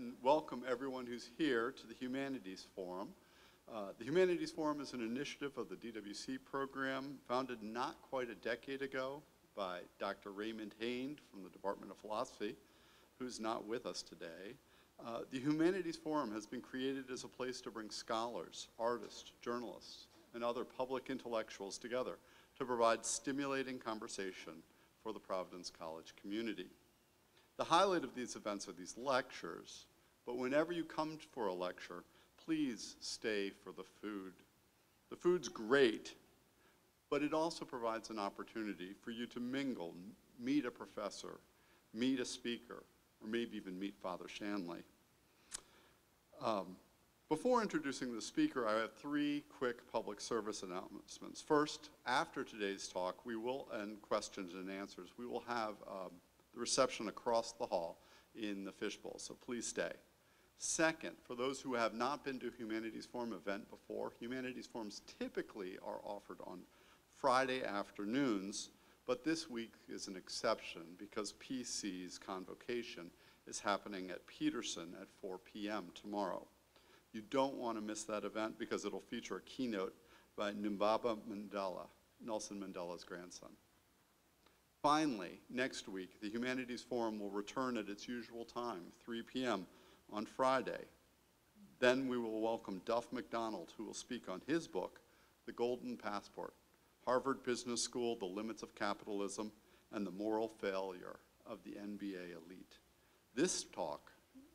and welcome everyone who's here to the Humanities Forum. The Humanities Forum is an initiative of the DWC program founded not quite a decade ago by Dr. Raymond Hain from the Department of Philosophy, who's not with us today. The Humanities Forum has been created as a place to bring scholars, artists, journalists, and other public intellectuals together to provide stimulating conversation for the Providence College community. The highlight of these events are these lectures, but whenever you come for a lecture, please stay for the food. The food's great, but it also provides an opportunity for you to mingle, meet a professor, meet a speaker, or maybe even meet Father Shanley. Before introducing the speaker, I have three quick public service announcements. First, after today's talk, and questions and answers, we will have the reception across the hall in the fishbowl, so please stay. Second, for those who have not been to a Humanities Forum event before, Humanities Forums typically are offered on Friday afternoons, but this week is an exception because PC's convocation is happening at Peterson at 4 p.m. tomorrow. You don't want to miss that event because it'll feature a keynote by Mbaba Mandela, Nelson Mandela's grandson. Finally, next week, the Humanities Forum will return at its usual time, 3 p.m. on Friday. Then we will welcome Duff McDonald, who will speak on his book, The Golden Passport, Harvard Business School, The Limits of Capitalism, and the Moral Failure of the NBA Elite. This talk,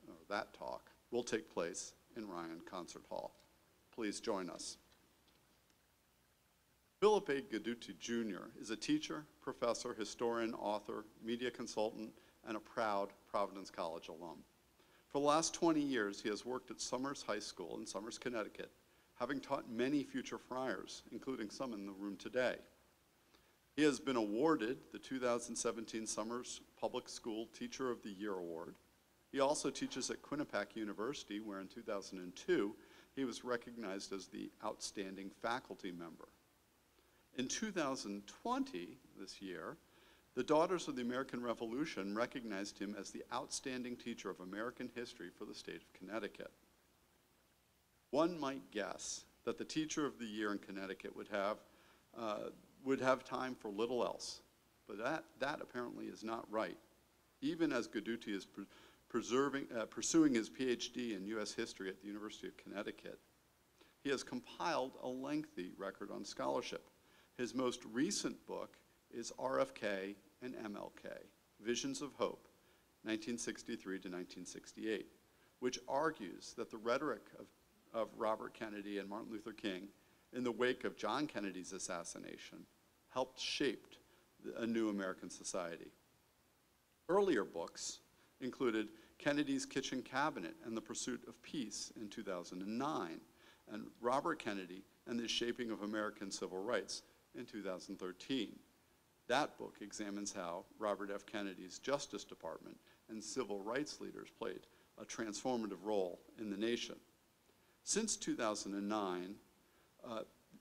or that talk, will take place in Ryan Concert Hall. Please join us. Philip A. Goduti Jr. is a teacher, professor, historian, author, media consultant, and a proud Providence College alum. For the last 20 years, he has worked at Somers High School in Somers, Connecticut, having taught many future friars, including some in the room today. He has been awarded the 2017 Somers Public School Teacher of the Year Award. He also teaches at Quinnipiac University, where in 2002, he was recognized as the Outstanding Faculty Member. In 2020, this year, the Daughters of the American Revolution recognized him as the Outstanding Teacher of American History for the state of Connecticut. One might guess that the Teacher of the Year in Connecticut would have time for little else, but that apparently is not right. Even as Goduti is pursuing his PhD in U.S. history at the University of Connecticut, he has compiled a lengthy record on scholarship. His most recent book is RFK and MLK, Visions of Hope, 1963 to 1968, which argues that the rhetoric of Robert Kennedy and Martin Luther King in the wake of John Kennedy's assassination helped shape a new American society. Earlier books included Kennedy's Kitchen Cabinet and the Pursuit of Peace in 2009, and Robert Kennedy and the Shaping of American Civil Rights in 2013. That book examines how Robert F. Kennedy's Justice Department and civil rights leaders played a transformative role in the nation. Since 2009,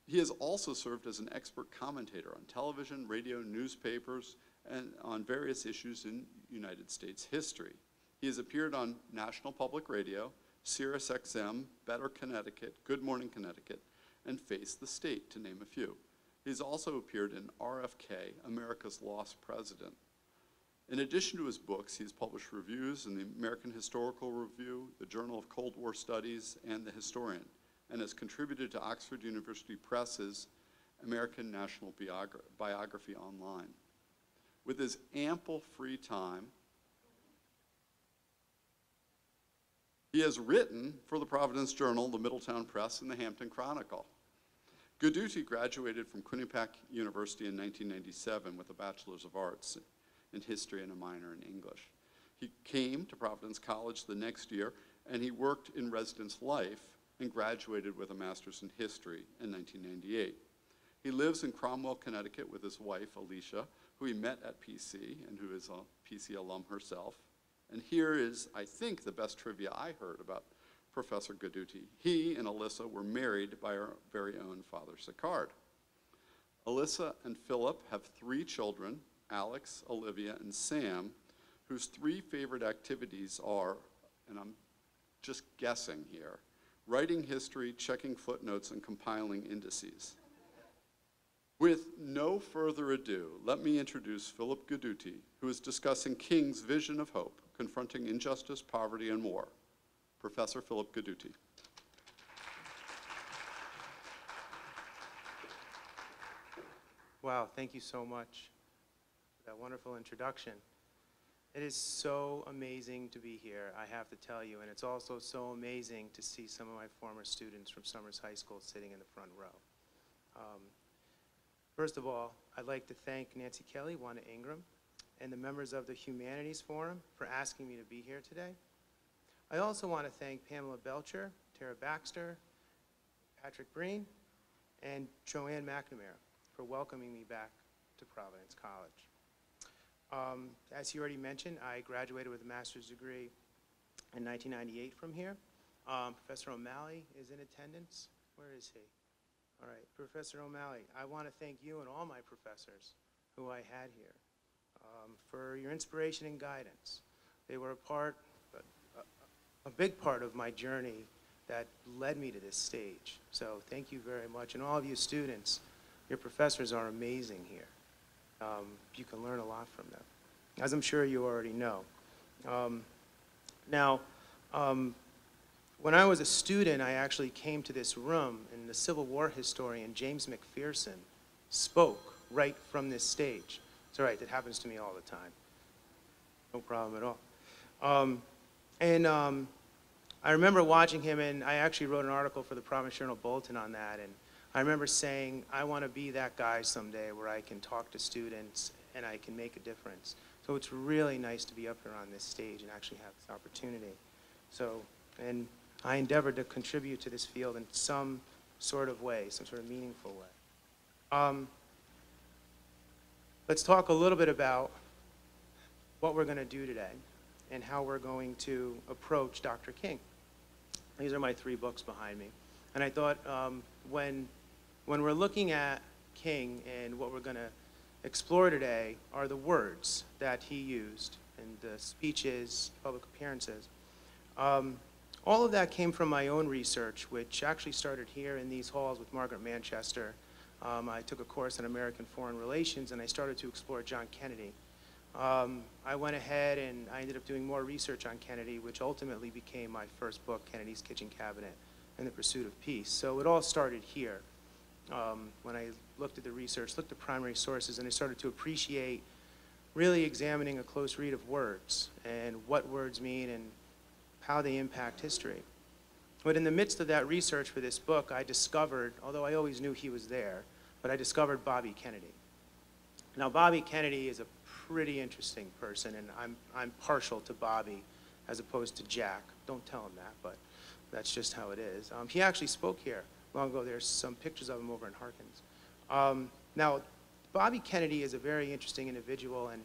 he has also served as an expert commentator on television, radio, newspapers, and on various issues in United States history. He has appeared on National Public Radio, Sirius XM, Better Connecticut, Good Morning Connecticut, and Face the State, to name a few. He's also appeared in RFK, America's Lost President. In addition to his books, he's published reviews in the American Historical Review, the Journal of Cold War Studies, and the Historian, and has contributed to Oxford University Press's American National Biography Online. With his ample free time, he has written for the Providence Journal, the Middletown Press, and the Hampton Chronicle. Goduti graduated from Quinnipiac University in 1997 with a Bachelor's of Arts in History and a minor in English. He came to Providence College the next year, and he worked in residence life and graduated with a Master's in History in 1998. He lives in Cromwell, Connecticut with his wife, Alicia, who he met at PC and who is a PC alum herself. And here is, I think, the best trivia I heard about Professor Goduti. He and Alyssa were married by our very own Father Sicard. Alyssa and Philip have 3 children, Alex, Olivia, and Sam, whose 3 favorite activities are, and I'm just guessing here, writing history, checking footnotes, and compiling indices. With no further ado, let me introduce Philip Goduti, who is discussing King's vision of hope, confronting injustice, poverty, and war. Professor Philip Goduti. Wow, thank you so much for that wonderful introduction. It is so amazing to be here, I have to tell you, and it's also so amazing to see some of my former students from Summers High School sitting in the front row. First of all, I'd like to thank Nancy Kelly, Wanda Ingram, and the members of the Humanities Forum for asking me to be here today. I also want to thank Pamela Belcher, Tara Baxter, Patrick Breen, and Joanne McNamara for welcoming me back to Providence College. As you already mentioned, I graduated with a master's degree in 1998 from here. Professor O'Malley is in attendance. Where is he? All right, Professor O'Malley, I want to thank you and all my professors who I had here for your inspiration and guidance. They were a big part of my journey that led me to this stage. So thank you very much. And all of you students, your professors are amazing here. You can learn a lot from them, as I'm sure you already know. When I was a student, I actually came to this room, and the Civil War historian, James McPherson, spoke right from this stage. It's all right, that happens to me all the time. No problem at all. I remember watching him, and I actually wrote an article for the Providence Journal Bulletin on that, and I remember saying, I want to be that guy someday where I can talk to students and I can make a difference. So it's really nice to be up here on this stage and actually have this opportunity. So, and I endeavored to contribute to this field in some sort of way, some sort of meaningful way. Let's talk a little bit about what we're going to do today and how we're going to approach Dr. King. These are my 3 books behind me. And I thought when we're looking at King and what we're going to explore today are the words that he used in the speeches, public appearances. All of that came from my own research, which actually started here in these halls with Margaret Manchester. I took a course in American Foreign Relations, and I started to explore John Kennedy. I went ahead and I ended up doing more research on Kennedy, which ultimately became my first book, Kennedy's Kitchen Cabinet and the Pursuit of Peace. So it all started here when I looked at the research, looked at primary sources, and I started to appreciate really examining a close read of words and what words mean and how they impact history. But in the midst of that research for this book, I discovered, although I always knew he was there, but I discovered Bobby Kennedy. Now, Bobby Kennedy is a pretty interesting person, and I'm partial to Bobby as opposed to Jack. Don't tell him that, but that's just how it is. He actually spoke here long ago. There's some pictures of him over in Harkins. Now, Bobby Kennedy is a very interesting individual, and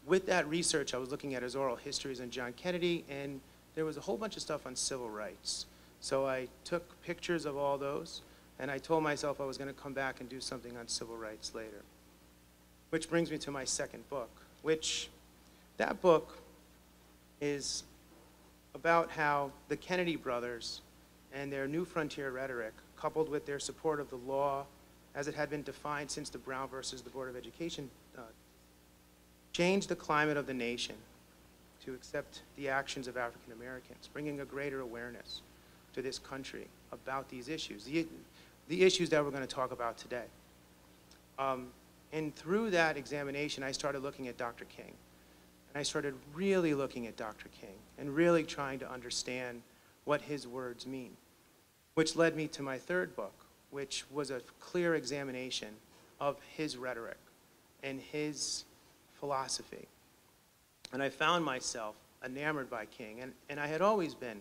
with that research, I was looking at his oral histories on John Kennedy, and there was a whole bunch of stuff on civil rights. So I took pictures of all those, and I told myself I was going to come back and do something on civil rights later. Which brings me to my second book, which that book is about how the Kennedy brothers and their new frontier rhetoric, coupled with their support of the law as it had been defined since the Brown versus the Board of Education, changed the climate of the nation to accept the actions of African Americans, bringing a greater awareness to this country about these issues, the issues that we're going to talk about today. And through that examination, I started looking at Dr. King. And I started really looking at Dr. King and really trying to understand what his words mean, which led me to my third book, which was a clear examination of his rhetoric and his philosophy. And I found myself enamored by King, and I had always been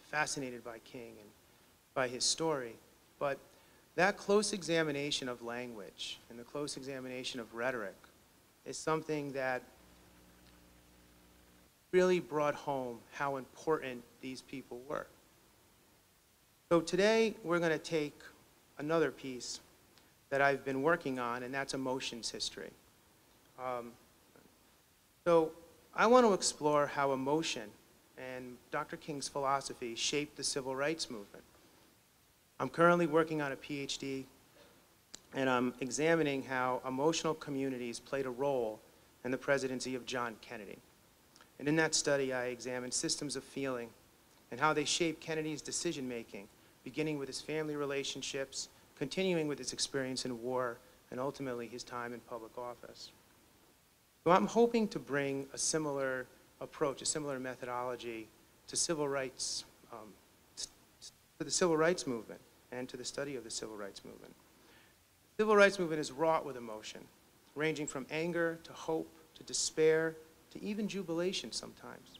fascinated by King and by his story, but that close examination of language and the close examination of rhetoric is something that really brought home how important these people were. So today we're going to take another piece that I've been working on, and that's emotions history. So I want to explore how emotion and Dr. King's philosophy shaped the civil rights movement. I'm currently working on a PhD, and I'm examining how emotional communities played a role in the presidency of John Kennedy. And in that study, I examined systems of feeling and how they shaped Kennedy's decision-making, beginning with his family relationships, continuing with his experience in war, and ultimately his time in public office. So I'm hoping to bring a similar approach, a similar methodology to civil rights, to the civil rights movement and to the study of the civil rights movement. The civil rights movement is wrought with emotion, ranging from anger to hope to despair to even jubilation sometimes.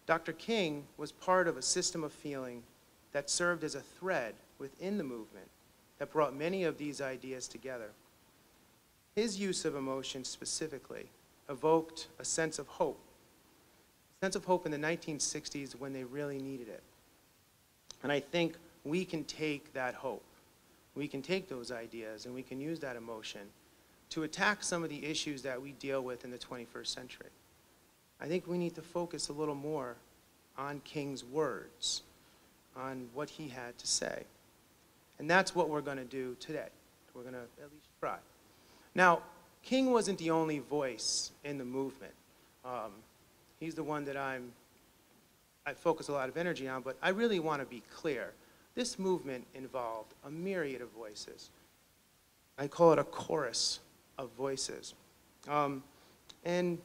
Dr. King was part of a system of feeling that served as a thread within the movement that brought many of these ideas together. His use of emotion specifically evoked a sense of hope in the 1960s when they really needed it. And I think we can take that hope, we can take those ideas, and we can use that emotion to attack some of the issues that we deal with in the 21st century. I think we need to focus a little more on King's words, on what he had to say. And that's what we're going to do today. We're going to at least try. Now, King wasn't the only voice in the movement. He's the one that I focus a lot of energy on, but I really want to be clear. This movement involved a myriad of voices. I call it a chorus of voices. And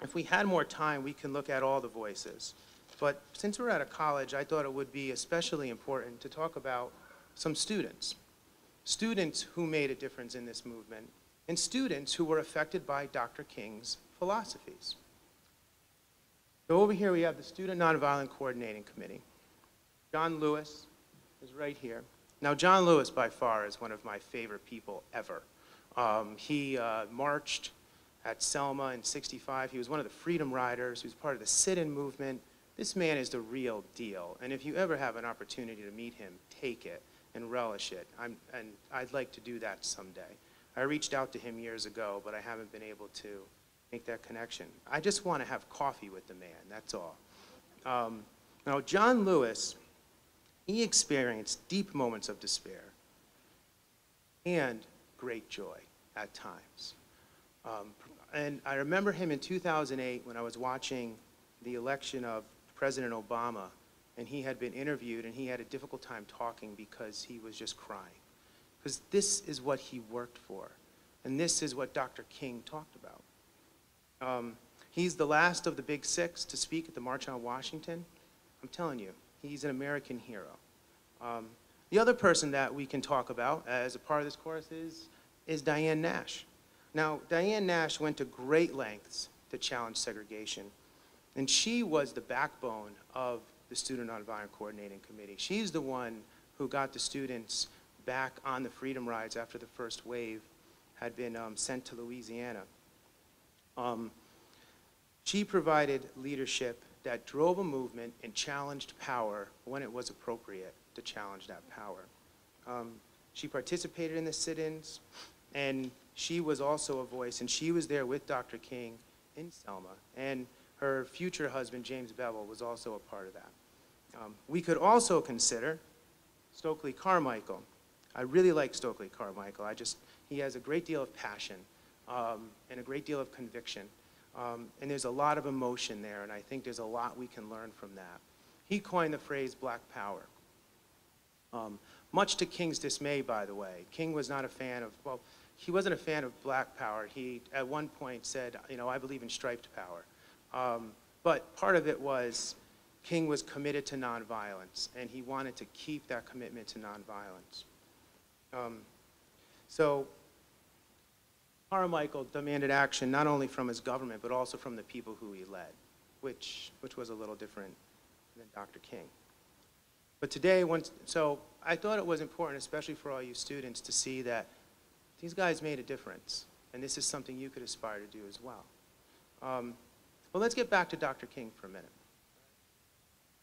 if we had more time, we can look at all the voices. But since we're at a college, I thought it would be especially important to talk about some students. Students who made a difference in this movement, and students who were affected by Dr. King's philosophies. So over here we have the Student Nonviolent Coordinating Committee. John Lewis is right here. Now, John Lewis, by far, is one of my favorite people ever. He marched at Selma in '65. He was one of the Freedom Riders. He was part of the sit-in movement. This man is the real deal. And if you ever have an opportunity to meet him, take it and relish it. And I'd like to do that someday. I reached out to him years ago, but I haven't been able to make that connection. I just want to have coffee with the man, that's all. Now, John Lewis, he experienced deep moments of despair and great joy at times. And I remember him in 2008 when I was watching the election of President Obama, and he had been interviewed, and he had a difficult time talking because he was just crying. Because this is what he worked for, and this is what Dr. King talked about. He's the last of the Big Six to speak at the March on Washington. I'm telling you, he's an American hero. The other person that we can talk about as a part of this course is Diane Nash. Now, Diane Nash went to great lengths to challenge segregation, and she was the backbone of the Student Nonviolent Coordinating Committee. She's the one who got the students back on the Freedom Rides after the first wave had been sent to Louisiana. She provided leadership that drove a movement and challenged power when it was appropriate to challenge that power. She participated in the sit-ins, and she was also a voice, and she was there with Dr. King in Selma, and her future husband, James Bevel, was also a part of that. We could also consider Stokely Carmichael. I really like Stokely Carmichael. He has a great deal of passion and a great deal of conviction. And there's a lot of emotion there, and I think there's a lot we can learn from that. He coined the phrase Black Power. Much to King's dismay, by the way. King was not a fan of, well, he wasn't a fan of Black Power. He, at one point, said, you know, I believe in striped power. But part of it was King was committed to nonviolence, and he wanted to keep that commitment to nonviolence. So Carmichael demanded action not only from his government, but also from the people who he led, which was a little different than Dr. King. But today, so I thought it was important, especially for all you students, to see that these guys made a difference, and this is something you could aspire to do as well. Well, let's get back to Dr. King for a minute,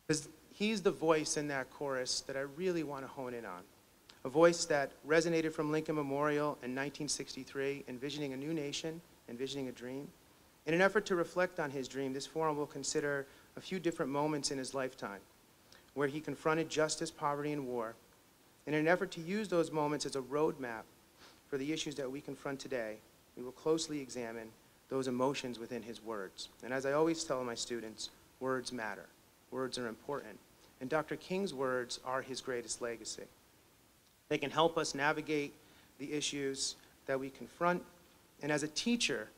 because he's the voice in that chorus that I really want to hone in on. A voice that resonated from Lincoln Memorial in 1963, envisioning a new nation, envisioning a dream. In an effort to reflect on his dream, this forum will consider a few different moments in his lifetime where he confronted justice, poverty, and war. In an effort to use those moments as a roadmap for the issues that we confront today, we will closely examine those emotions within his words. And as I always tell my students, words matter. Words are important. And Dr. King's words are his greatest legacy. They can help us navigate the issues that we confront. And as a teacher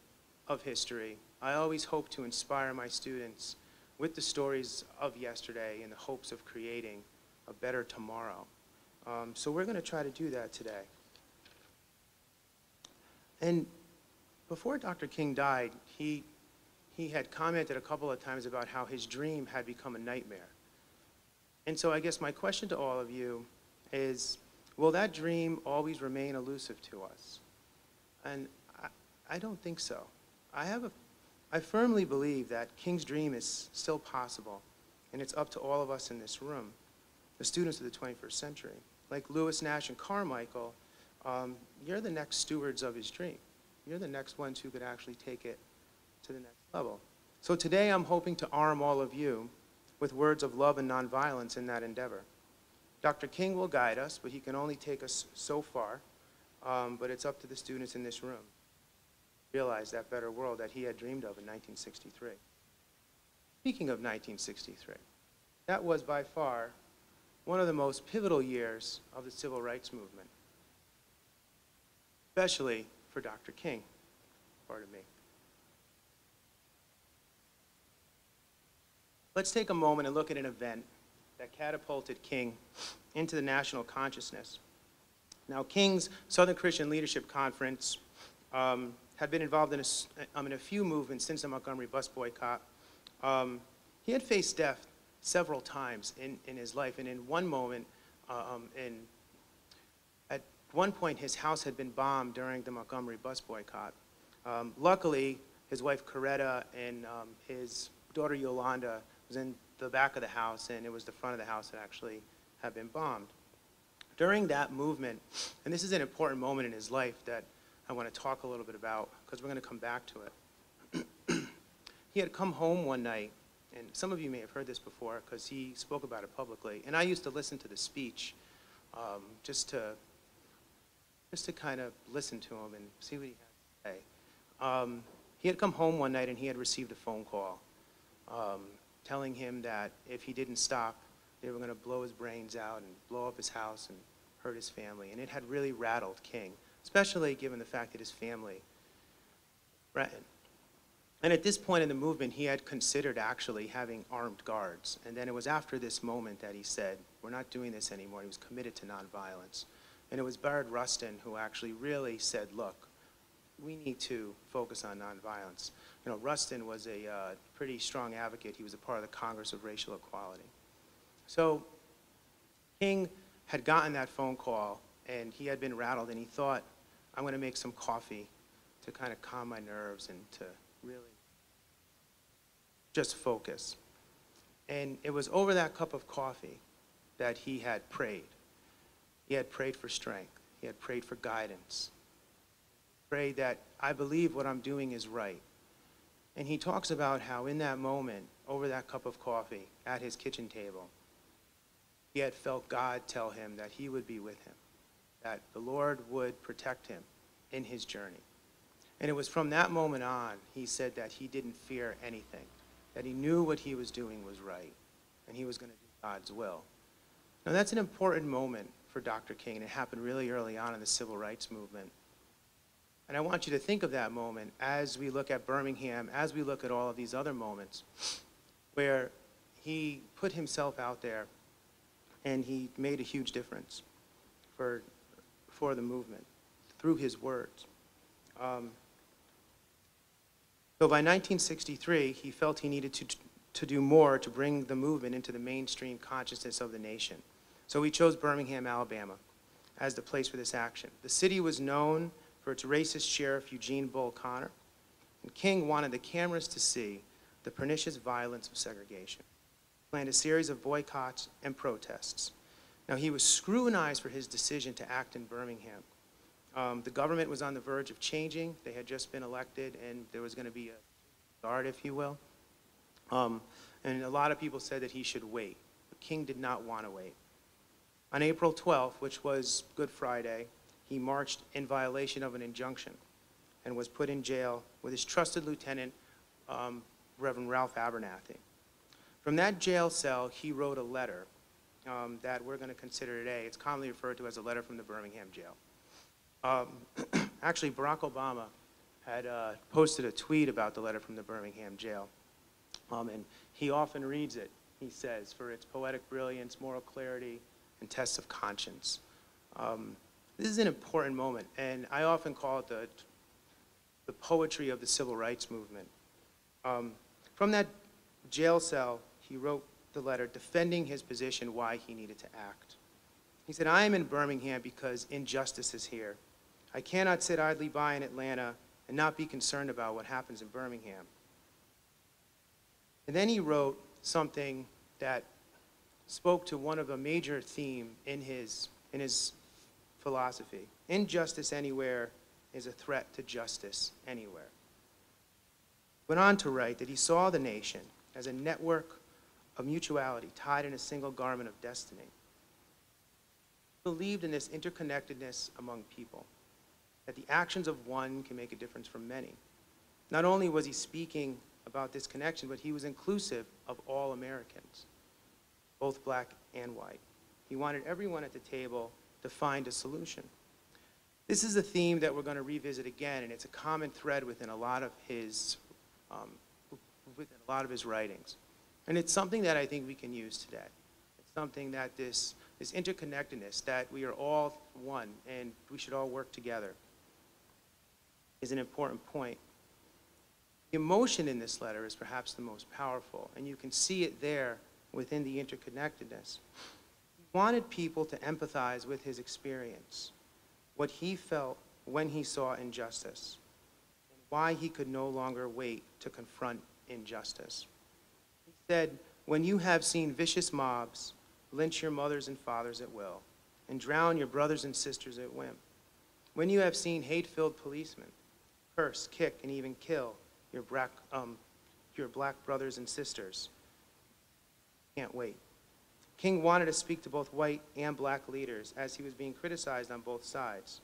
of history, I always hope to inspire my students with the stories of yesterday in the hopes of creating a better tomorrow. So we're going to try to do that today. And before Dr. King died, he had commented a couple of times about how his dream had become a nightmare. And so I guess my question to all of you is, will that dream always remain elusive to us? And I don't think so. I firmly believe that King's dream is still possible, and it's up to all of us in this room, the students of the 21st century. Like Lewis, Nash, and Carmichael, you're the next stewards of his dream. You're the next ones who could actually take it to the next level. So today I'm hoping to arm all of you with words of love and nonviolence in that endeavor. Dr. King will guide us, but he can only take us so far, but it's up to the students in this room to realize that better world that he had dreamed of in 1963. Speaking of 1963, that was by far one of the most pivotal years of the civil rights movement, especially for Dr. King, pardon me. Let's take a moment and look at an event that catapulted King into the national consciousness. Now, King's Southern Christian Leadership Conference had been involved in a few movements since the Montgomery bus boycott. He had faced death several times in his life, and in one moment, at one point, his house had been bombed during the Montgomery bus boycott. Luckily, his wife Coretta and his daughter Yolanda was in the back of the house, and it was the front of the house that actually had been bombed. During that movement, and this is an important moment in his life that I want to talk a little bit about, because we're going to come back to it. He had come home one night, and some of you may have heard this before because he spoke about it publicly, and I used to listen to the speech just to kind of listen to him and see what he had to say. He had come home one night and he had received a phone call telling him that if he didn't stop, they were going to blow his brains out and blow up his house and hurt his family. And it had really rattled King, especially given the fact that his family threatened. And at this point in the movement, he had considered actually having armed guards. And then it was after this moment that he said, we're not doing this anymore. He was committed to nonviolence. And it was Bayard Rustin who actually really said, look, we need to focus on nonviolence. You know, Rustin was a pretty strong advocate. He was a part of the Congress of Racial Equality. So King had gotten that phone call, and he had been rattled, and he thought, I'm going to make some coffee to kind of calm my nerves and to really just focus. And it was over that cup of coffee that he had prayed. He had prayed for strength. He had prayed for guidance. Prayed that I believe what I'm doing is right. And he talks about how in that moment, over that cup of coffee at his kitchen table, he had felt God tell him that he would be with him, that the Lord would protect him in his journey. And it was from that moment on, he said that he didn't fear anything, that he knew what he was doing was right, and he was going to do God's will. Now that's an important moment for Dr. King, and it happened really early on in the civil rights movement. And I want you to think of that moment as we look at Birmingham, as we look at all of these other moments where he put himself out there and he made a huge difference for the movement through his words. So by 1963, he felt he needed to do more to bring the movement into the mainstream consciousness of the nation. So he chose Birmingham, Alabama as the place for this action. The city was known for its racist sheriff, Eugene Bull Connor, and King wanted the cameras to see the pernicious violence of segregation. He planned a series of boycotts and protests. Now, he was scrutinized for his decision to act in Birmingham. The government was on the verge of changing. They had just been elected, and there was going to be a guard, if you will. And a lot of people said that he should wait. But King did not want to wait. On April 12th, which was Good Friday, he marched in violation of an injunction and was put in jail with his trusted lieutenant, Reverend Ralph Abernathy. From that jail cell, he wrote a letter that we're going to consider today. It's commonly referred to as a letter from the Birmingham jail. Actually, Barack Obama had posted a tweet about the letter from the Birmingham jail. And he often reads it, he says, for its poetic brilliance, moral clarity, and tests of conscience. This is an important moment, and I often call it the poetry of the civil rights movement. From that jail cell, he wrote the letter defending his position why he needed to act. He said, I am in Birmingham because injustice is here. I cannot sit idly by in Atlanta and not be concerned about what happens in Birmingham. And then he wrote something that spoke to one of a major theme in his philosophy. Injustice anywhere is a threat to justice anywhere. Went on to write that he saw the nation as a network of mutuality tied in a single garment of destiny. He believed in this interconnectedness among people, that the actions of one can make a difference for many. Not only was he speaking about this connection, but he was inclusive of all Americans, both black and white. He wanted everyone at the table to find a solution. This is a theme that we're going to revisit again, and it's a common thread within a lot of his writings. And it's something that I think we can use today. It's something that this interconnectedness, that we are all one and we should all work together, is an important point. The emotion in this letter is perhaps the most powerful, and you can see it there within the interconnectedness. He wanted people to empathize with his experience, what he felt when he saw injustice, and why he could no longer wait to confront injustice. He said, when you have seen vicious mobs lynch your mothers and fathers at will, and drown your brothers and sisters at whim, when you have seen hate-filled policemen curse, kick, and even kill your black brothers and sisters, can't wait. King wanted to speak to both white and black leaders as he was being criticized on both sides.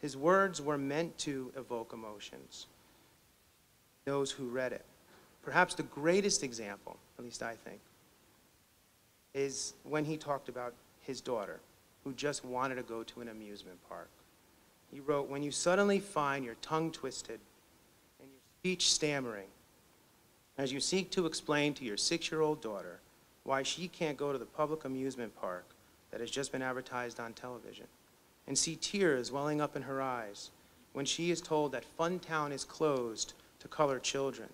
His words were meant to evoke emotions, those who read it. Perhaps the greatest example, at least I think, is when he talked about his daughter, who just wanted to go to an amusement park. He wrote, when you suddenly find your tongue twisted and your speech stammering, as you seek to explain to your 6-year-old daughter why she can't go to the public amusement park that has just been advertised on television, and see tears welling up in her eyes when she is told that Funtown is closed to colored children,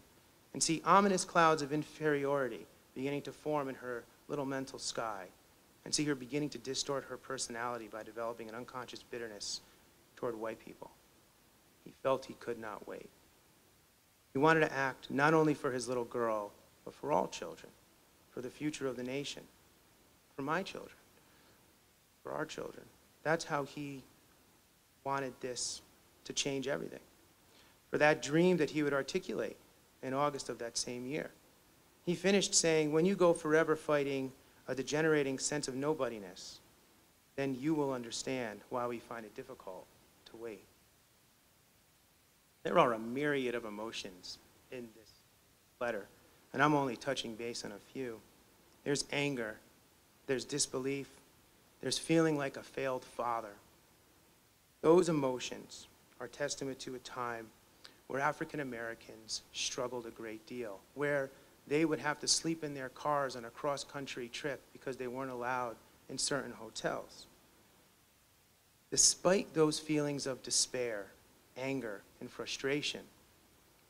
and see ominous clouds of inferiority beginning to form in her little mental sky, and see her beginning to distort her personality by developing an unconscious bitterness toward white people. He felt he could not wait. He wanted to act not only for his little girl, but for all children, for the future of the nation, for my children, for our children. That's how he wanted this to change everything. For that dream that he would articulate in August of that same year. He finished saying, when you go forever fighting a degenerating sense of nobodiness, then you will understand why we find it difficult to wait. There are a myriad of emotions in this letter, and I'm only touching base on a few. There's anger, there's disbelief, there's feeling like a failed father. Those emotions are testament to a time where African Americans struggled a great deal, where they would have to sleep in their cars on a cross-country trip because they weren't allowed in certain hotels. Despite those feelings of despair, anger, and frustration,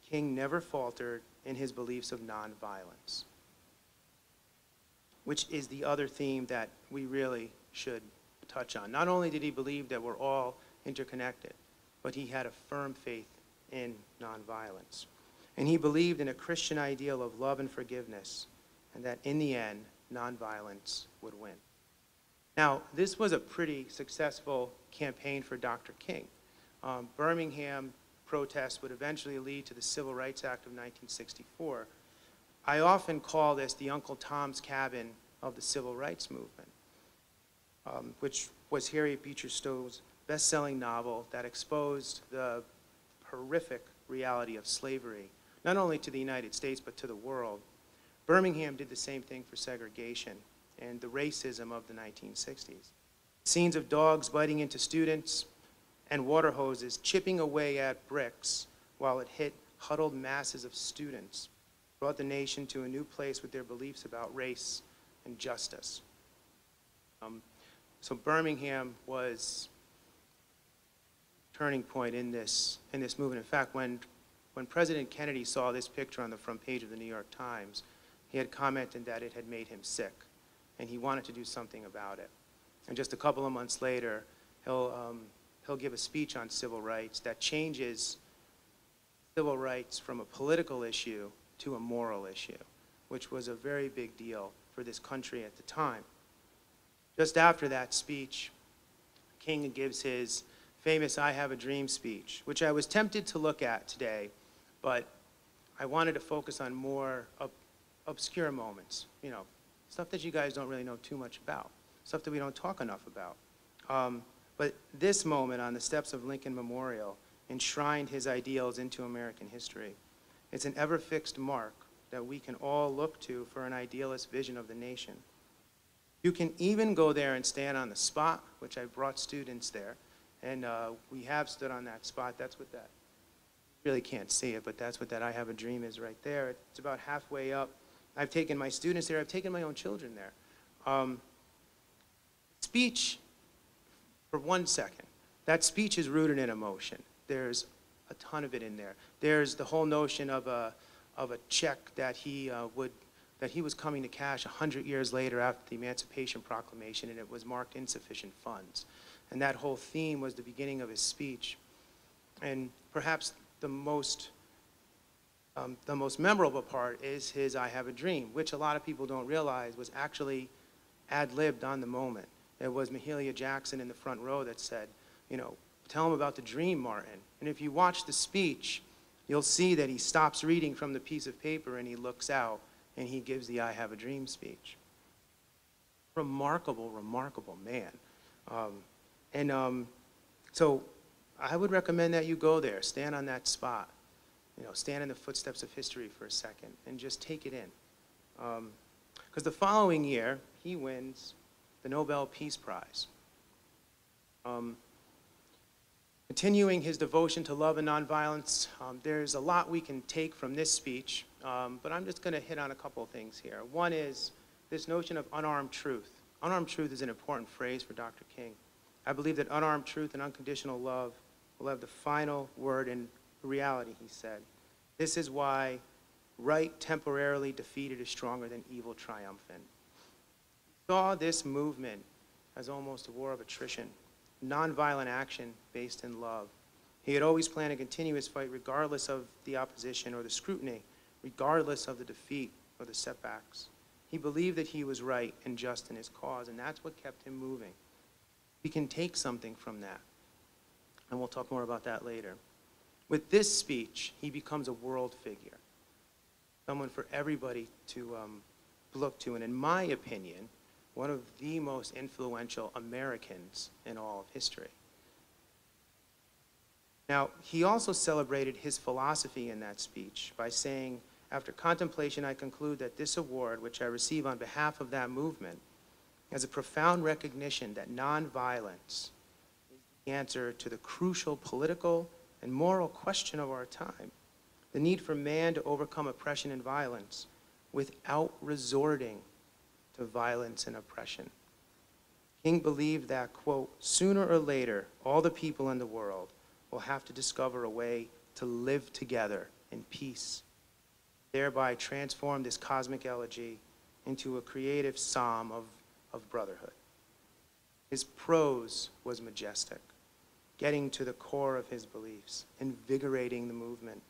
King never faltered in his beliefs of nonviolence, which is the other theme that we really should touch on. Not only did he believe that we're all interconnected, but he had a firm faith in nonviolence. And he believed in a Christian ideal of love and forgiveness, and that in the end, nonviolence would win. Now, this was a pretty successful campaign for Dr. King. Birmingham protests would eventually lead to the Civil Rights Act of 1964. I often call this the Uncle Tom's Cabin of the civil rights movement, which was Harriet Beecher Stowe's best-selling novel that exposed the horrific reality of slavery, not only to the United States, but to the world. Birmingham did the same thing for segregation and the racism of the 1960s. Scenes of dogs biting into students and water hoses chipping away at bricks while it hit huddled masses of students brought the nation to a new place with their beliefs about race and justice. So Birmingham was a turning point in this movement. In fact, when President Kennedy saw this picture on the front page of the New York Times, he had commented that it had made him sick, and he wanted to do something about it. And just a couple of months later, he'll give a speech on civil rights that changes civil rights from a political issue to a moral issue, which was a very big deal for this country at the time. Just after that speech, King gives his famous I Have a Dream speech, which I was tempted to look at today, but I wanted to focus on more obscure moments, you know, stuff that you guys don't really know too much about, stuff that we don't talk enough about. But this moment on the steps of Lincoln Memorial enshrined his ideals into American history. It's an ever-fixed mark that we can all look to for an idealist vision of the nation. You can even go there and stand on the spot, which I brought students there, and we have stood on that spot. That's what that, really can't see it, but that's what that I Have a Dream is right there. It's about halfway up. I've taken my students there. I've taken my own children there. Speech, for 1 second, that speech is rooted in emotion. There's a ton of it in there. There's the whole notion of a check that he was coming to cash 100 years later after the Emancipation Proclamation, and it was marked insufficient funds. And that whole theme was the beginning of his speech. And perhaps the most memorable part is his I Have a Dream, which a lot of people don't realize was actually ad-libbed on the moment. It was Mahalia Jackson in the front row that said, you know, tell him about the dream, Martin. And if you watch the speech, you'll see that he stops reading from the piece of paper and he looks out and he gives the I Have a Dream speech. Remarkable, remarkable man. So I would recommend that you go there, stand on that spot, you know, stand in the footsteps of history for a second and just take it in. Because the following year, he wins the Nobel Peace Prize. Continuing his devotion to love and nonviolence, there's a lot we can take from this speech, but I'm just going to hit on a couple of things here. One is this notion of unarmed truth. Unarmed truth is an important phrase for Dr. King. I believe that unarmed truth and unconditional love will have the final word in reality, he said. This is why right temporarily defeated is stronger than evil triumphant. He saw this movement as almost a war of attrition, nonviolent action based in love. He had always planned to continue his fight regardless of the opposition or the scrutiny, regardless of the defeat or the setbacks. He believed that he was right and just in his cause, and that's what kept him moving. We can take something from that, and we'll talk more about that later. With this speech, he becomes a world figure, someone for everybody to look to, and in my opinion, one of the most influential Americans in all of history. Now, he also celebrated his philosophy in that speech by saying, after contemplation, I conclude that this award, which I receive on behalf of that movement, has a profound recognition that nonviolence is the answer to the crucial political and moral question of our time, the need for man to overcome oppression and violence without resorting to violence and oppression. King believed that, quote, sooner or later, all the people in the world will have to discover a way to live together in peace, thereby transform this cosmic elegy into a creative psalm of brotherhood. His prose was majestic, getting to the core of his beliefs, invigorating the movement,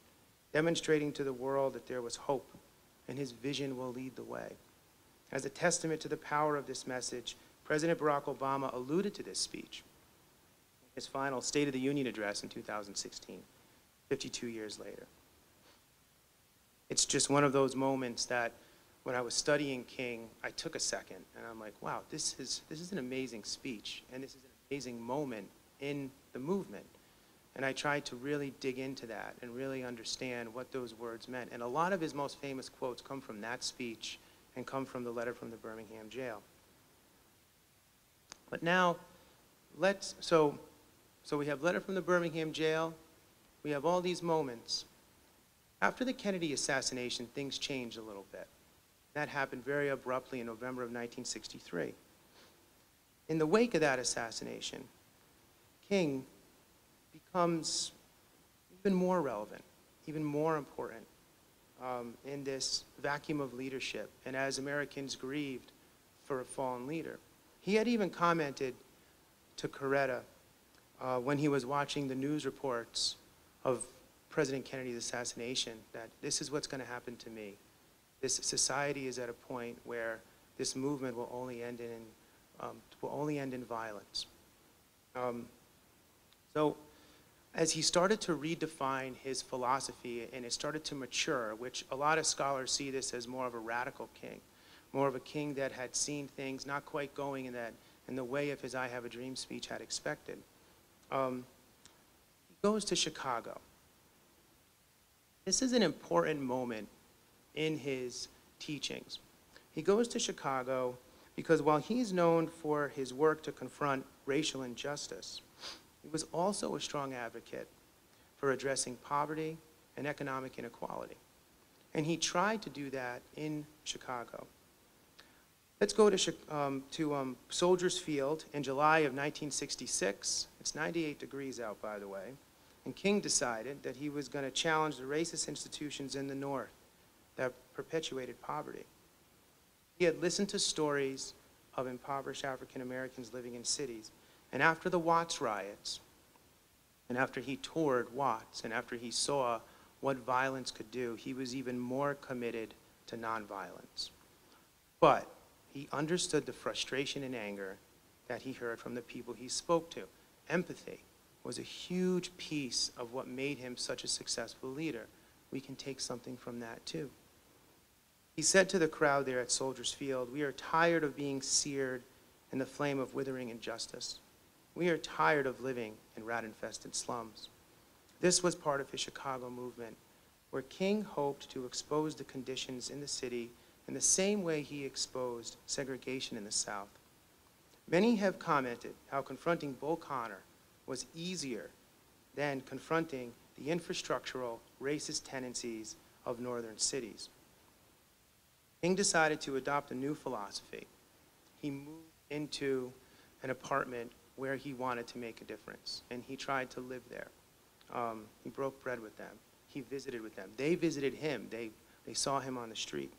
demonstrating to the world that there was hope, and his vision will lead the way. As a testament to the power of this message, President Barack Obama alluded to this speech in his final State of the Union address in 2016, 52 years later. it's just one of those moments that when I was studying King, I took a second and I'm like, wow, this is an amazing speech and this is an amazing moment in the movement. And I tried to really dig into that and really understand what those words meant. And a lot of his most famous quotes come from that speech and come from the letter from the Birmingham jail. But now, so we have letter from the Birmingham jail, we have all these moments. After the Kennedy assassination, things changed a little bit. That happened very abruptly in November of 1963. In the wake of that assassination, King becomes even more relevant, even more important in this vacuum of leadership and as Americans grieved for a fallen leader. He had even commented to Coretta when he was watching the news reports of President Kennedy's assassination that this is what's going to happen to me. This society is at a point where this movement will only end in violence. So as he started to redefine his philosophy and it started to mature, which a lot of scholars see this as more of a radical king, more of a king that had seen things not quite going in the way of his I Have a Dream speech had expected. He goes to Chicago. This is an important moment in his teachings. He goes to Chicago because while he's known for his work to confront racial injustice, he was also a strong advocate for addressing poverty and economic inequality. And he tried to do that in Chicago. Let's go to Soldiers Field in July of 1966. It's 98 degrees out, by the way. And King decided that he was going to challenge the racist institutions in the North that perpetuated poverty. He had listened to stories of impoverished African Americans living in cities. And after the Watts riots, and after he toured Watts, and after he saw what violence could do, he was even more committed to nonviolence. But he understood the frustration and anger that he heard from the people he spoke to. Empathy was a huge piece of what made him such a successful leader. We can take something from that too. He said to the crowd there at Soldiers Field, "We are tired of being seared in the flame of withering injustice. We are tired of living in rat-infested slums." This was part of his Chicago movement, where King hoped to expose the conditions in the city in the same way he exposed segregation in the South. Many have commented how confronting Bull Connor was easier than confronting the infrastructural racist tendencies of northern cities. King decided to adopt a new philosophy. He moved into an apartment where he wanted to make a difference, and he tried to live there. He broke bread with them. He visited with them. They visited him. They saw him on the street.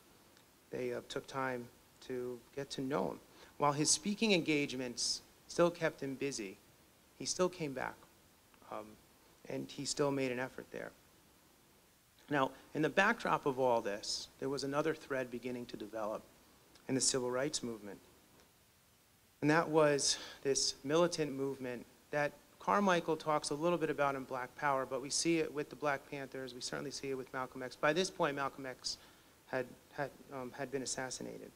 They took time to get to know him. While his speaking engagements still kept him busy, he still came back, and he still made an effort there. Now, in the backdrop of all this, there was another thread beginning to develop in the civil rights movement. And that was this militant movement that Carmichael talks a little bit about in Black Power, but we see it with the Black Panthers. We certainly see it with Malcolm X. By this point, Malcolm X had been assassinated.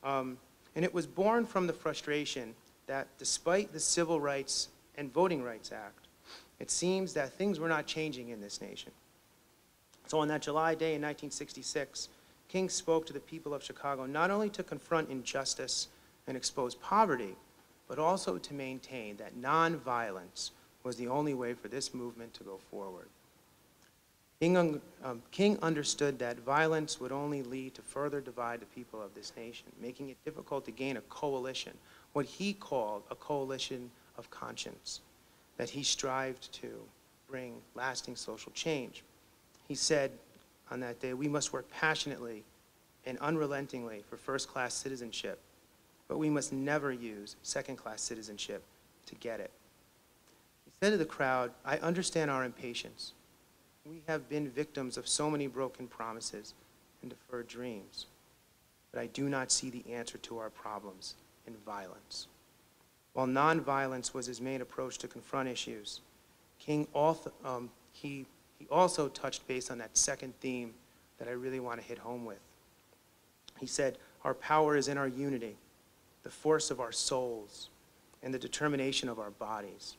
And it was born from the frustration that despite the Civil Rights and Voting Rights Act, it seems that things were not changing in this nation. So on that July day in 1966, King spoke to the people of Chicago not only to confront injustice and expose poverty, but also to maintain that nonviolence was the only way for this movement to go forward. King understood that violence would only lead to further divide the people of this nation, making it difficult to gain a coalition, what he called a coalition of conscience, that he strived to bring lasting social change. He said on that day, "We must work passionately and unrelentingly for first-class citizenship, but we must never use second-class citizenship to get it." He said to the crowd, "I understand our impatience. We have been victims of so many broken promises and deferred dreams, but I do not see the answer to our problems in violence." While nonviolence was his main approach to confront issues, King also touched base on that second theme that I really want to hit home with. He said, our power is in our unity, the force of our souls, and the determination of our bodies.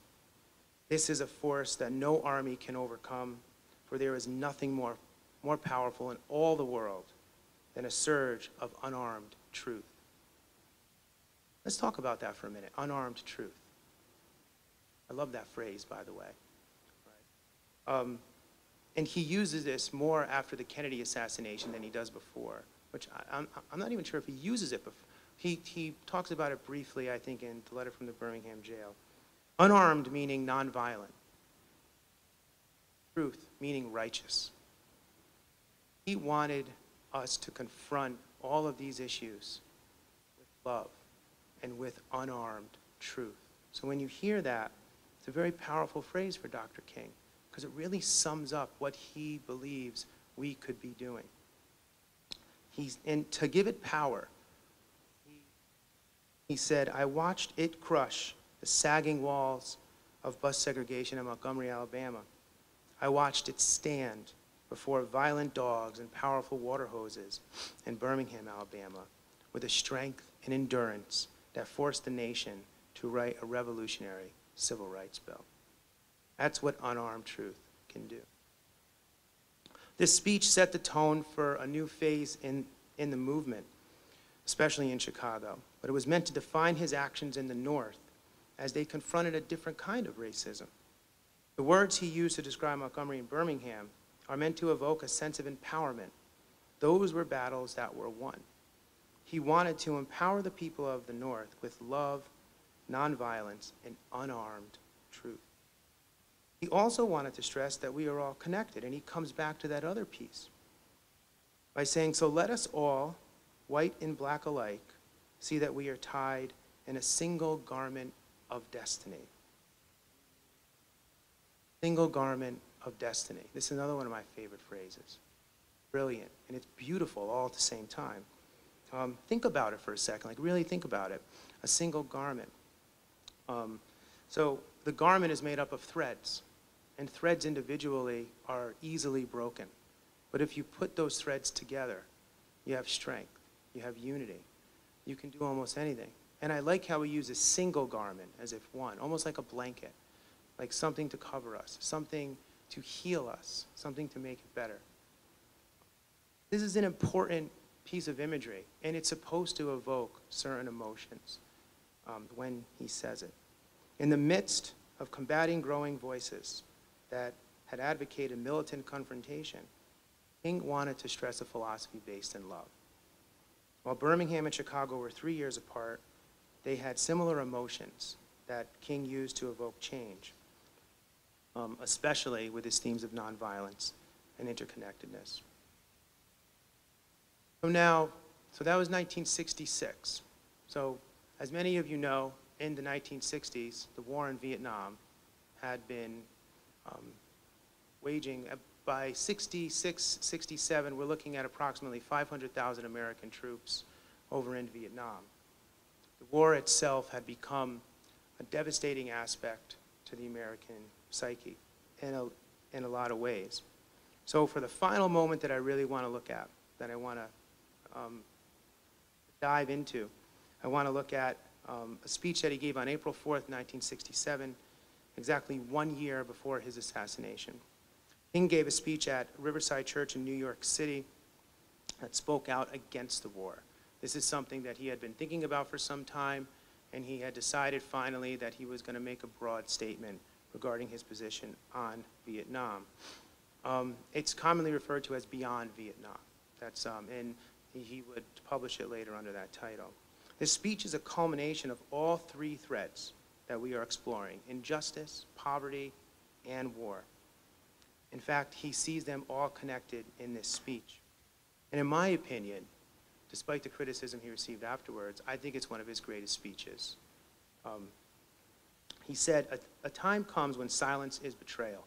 This is a force that no army can overcome, for there is nothing more powerful in all the world than a surge of unarmed truth. Let's talk about that for a minute, unarmed truth. I love that phrase, by the way. Right. And he uses this more after the Kennedy assassination than he does before, which I'm not even sure if he uses it before. He talks about it briefly, I think, in the letter from the Birmingham jail. Unarmed meaning nonviolent. Truth meaning righteous. He wanted us to confront all of these issues with love and with unarmed truth. So when you hear that, it's a very powerful phrase for Dr. King, because it really sums up what he believes we could be doing. And to give it power, he said, I watched it crush the sagging walls of bus segregation in Montgomery, Alabama. I watched it stand before violent dogs and powerful water hoses in Birmingham, Alabama, with a strength and endurance that forced the nation to write a revolutionary civil rights bill. That's what unarmed truth can do. This speech set the tone for a new phase in the movement, especially in Chicago, but it was meant to define his actions in the North as they confronted a different kind of racism. The words he used to describe Montgomery and Birmingham are meant to evoke a sense of empowerment. Those were battles that were won. He wanted to empower the people of the North with love, nonviolence, and unarmed truth. He also wanted to stress that we are all connected, and he comes back to that other piece by saying, so let us all, white and black alike, see that we are tied in a single garment of destiny. Single garment of destiny. This is another one of my favorite phrases. Brilliant, and it's beautiful all at the same time. Think about it for a second, like really think about it. A single garment. So the garment is made up of threads, and threads individually are easily broken. But if you put those threads together, you have strength, you have unity. You can do almost anything. And I like how we use a single garment as if one, almost like a blanket, like something to cover us, something to heal us, something to make it better. This is an important piece of imagery, and it's supposed to evoke certain emotions when he says it. In the midst of combating growing voices that had advocated militant confrontation, King wanted to stress a philosophy based in love. While Birmingham and Chicago were 3 years apart, they had similar emotions that King used to evoke change, especially with his themes of nonviolence and interconnectedness. So that was 1966. So as many of you know, in the 1960s, the war in Vietnam had been waging. By 66, 67, we're looking at approximately 500,000 American troops over in Vietnam. The war itself had become a devastating aspect to the American psyche in a lot of ways. So for the final moment that I really want to look at, that I want to dive into, I want to look at a speech that he gave on April 4th, 1967, exactly 1 year before his assassination. King gave a speech at Riverside Church in New York City that spoke out against the war. This is something that he had been thinking about for some time, and he had decided finally that he was going to make a broad statement regarding his position on Vietnam. It's commonly referred to as Beyond Vietnam. That's, and he would publish it later under that title. This speech is a culmination of all three threads that we are exploring: injustice, poverty, and war. In fact, he sees them all connected in this speech. And in my opinion, despite the criticism he received afterwards, I think it's one of his greatest speeches. He said, a time comes when silence is betrayal,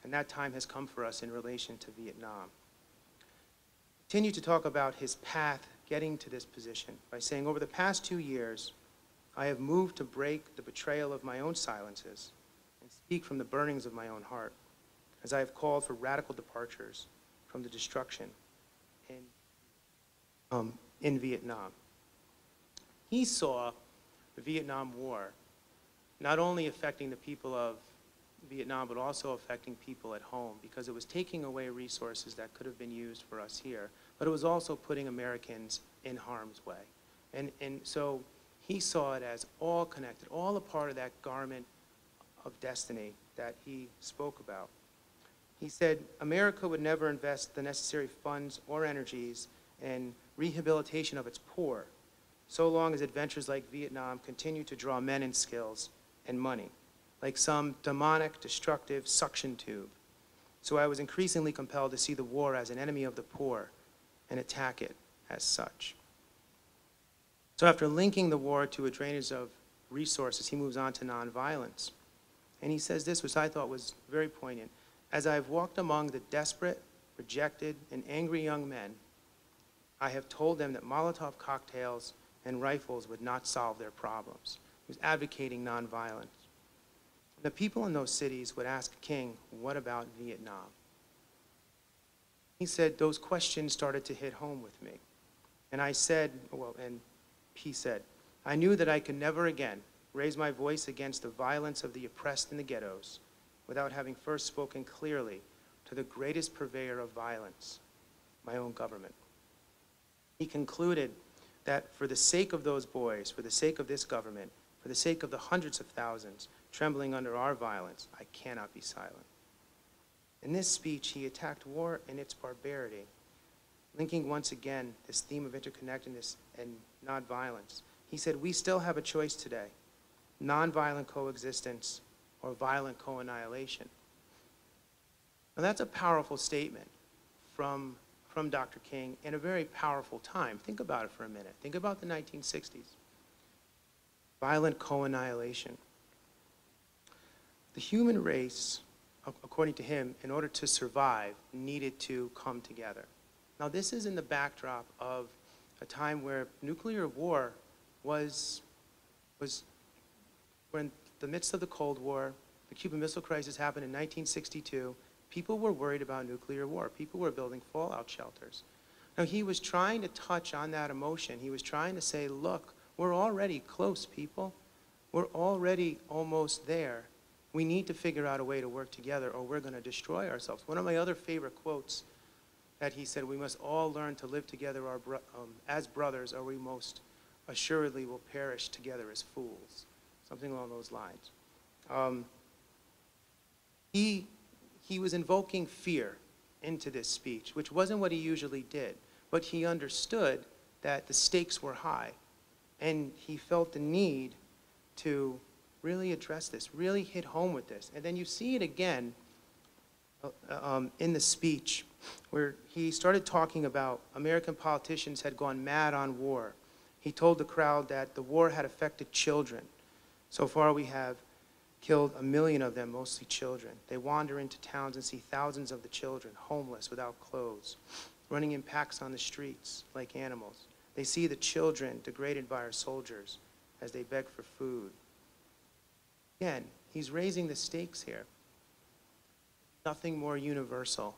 and that time has come for us in relation to Vietnam. Continue to talk about his path getting to this position by saying, over the past 2 years, I have moved to break the betrayal of my own silences and speak from the burnings of my own heart, as I have called for radical departures from the destruction in Vietnam. He saw the Vietnam War not only affecting the people of Vietnam, but also affecting people at home, because it was taking away resources that could have been used for us here, but it was also putting Americans in harm's way. And so he saw it as all connected, all a part of that garment of destiny that he spoke about. He said, America would never invest the necessary funds or energies in rehabilitation of its poor, so long as adventures like Vietnam continue to draw men and skills and money, like some demonic, destructive suction tube. So I was increasingly compelled to see the war as an enemy of the poor and attack it as such. So after linking the war to a drainage of resources, he moves on to nonviolence. And he says this, which I thought was very poignant. As I've walked among the desperate, rejected, and angry young men, I have told them that Molotov cocktails and rifles would not solve their problems. He was advocating nonviolence. The people in those cities would ask King, what about Vietnam? He said, those questions started to hit home with me. And I said, and he said, I knew that I could never again raise my voice against the violence of the oppressed in the ghettos without having first spoken clearly to the greatest purveyor of violence, my own government. He concluded that for the sake of those boys, for the sake of this government, for the sake of the hundreds of thousands trembling under our violence, I cannot be silent. In this speech, he attacked war and its barbarity, linking once again this theme of interconnectedness and nonviolence. He said, we still have a choice today, nonviolent coexistence or violent co-annihilation. Now that's a powerful statement from Dr. King in a very powerful time. Think about it for a minute. Think about the 1960s. Violent co-annihilation. The human race, according to him, in order to survive, needed to come together. Now this is in the backdrop of a time where nuclear war we're in the midst of the Cold War. The Cuban Missile Crisis happened in 1962. People were worried about nuclear war. People were building fallout shelters. Now he was trying to touch on that emotion. He was trying to say, look, we're already close, people. We're already almost there. We need to figure out a way to work together or we're going to destroy ourselves. One of my other favorite quotes that he said, we must all learn to live together as brothers or we most assuredly will perish together as fools. Something along those lines. He was invoking fear into this speech, which wasn't what he usually did, but he understood that the stakes were high, and he felt the need to really address this, really hit home with this. And then you see it again in the speech, where he started talking about American politicians had gone mad on war. He told the crowd that the war had affected children. So far we have killed 1 million of them, mostly children. They wander into towns and see thousands of the children, homeless, without clothes, running in packs on the streets like animals. They see the children degraded by our soldiers as they beg for food. Again, he's raising the stakes here. Nothing more universal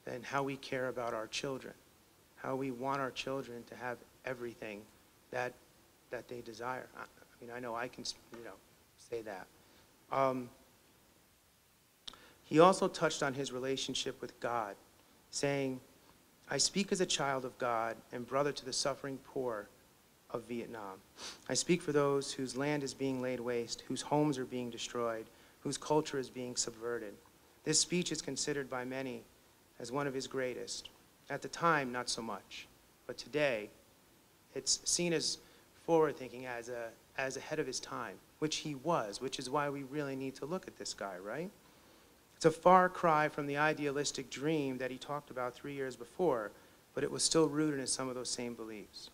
than how we care about our children, how we want our children to have everything that they desire. I mean, I know I can, say that. He also touched on his relationship with God, saying, I speak as a child of God and brother to the suffering poor of Vietnam. I speak for those whose land is being laid waste, whose homes are being destroyed, whose culture is being subverted. This speech is considered by many as one of his greatest. At the time, not so much. But today, it's seen as forward-thinking, as ahead of his time, which he was, which is why we really need to look at this guy, right? It's a far cry from the idealistic dream that he talked about 3 years before, but it was still rooted in some of those same beliefs.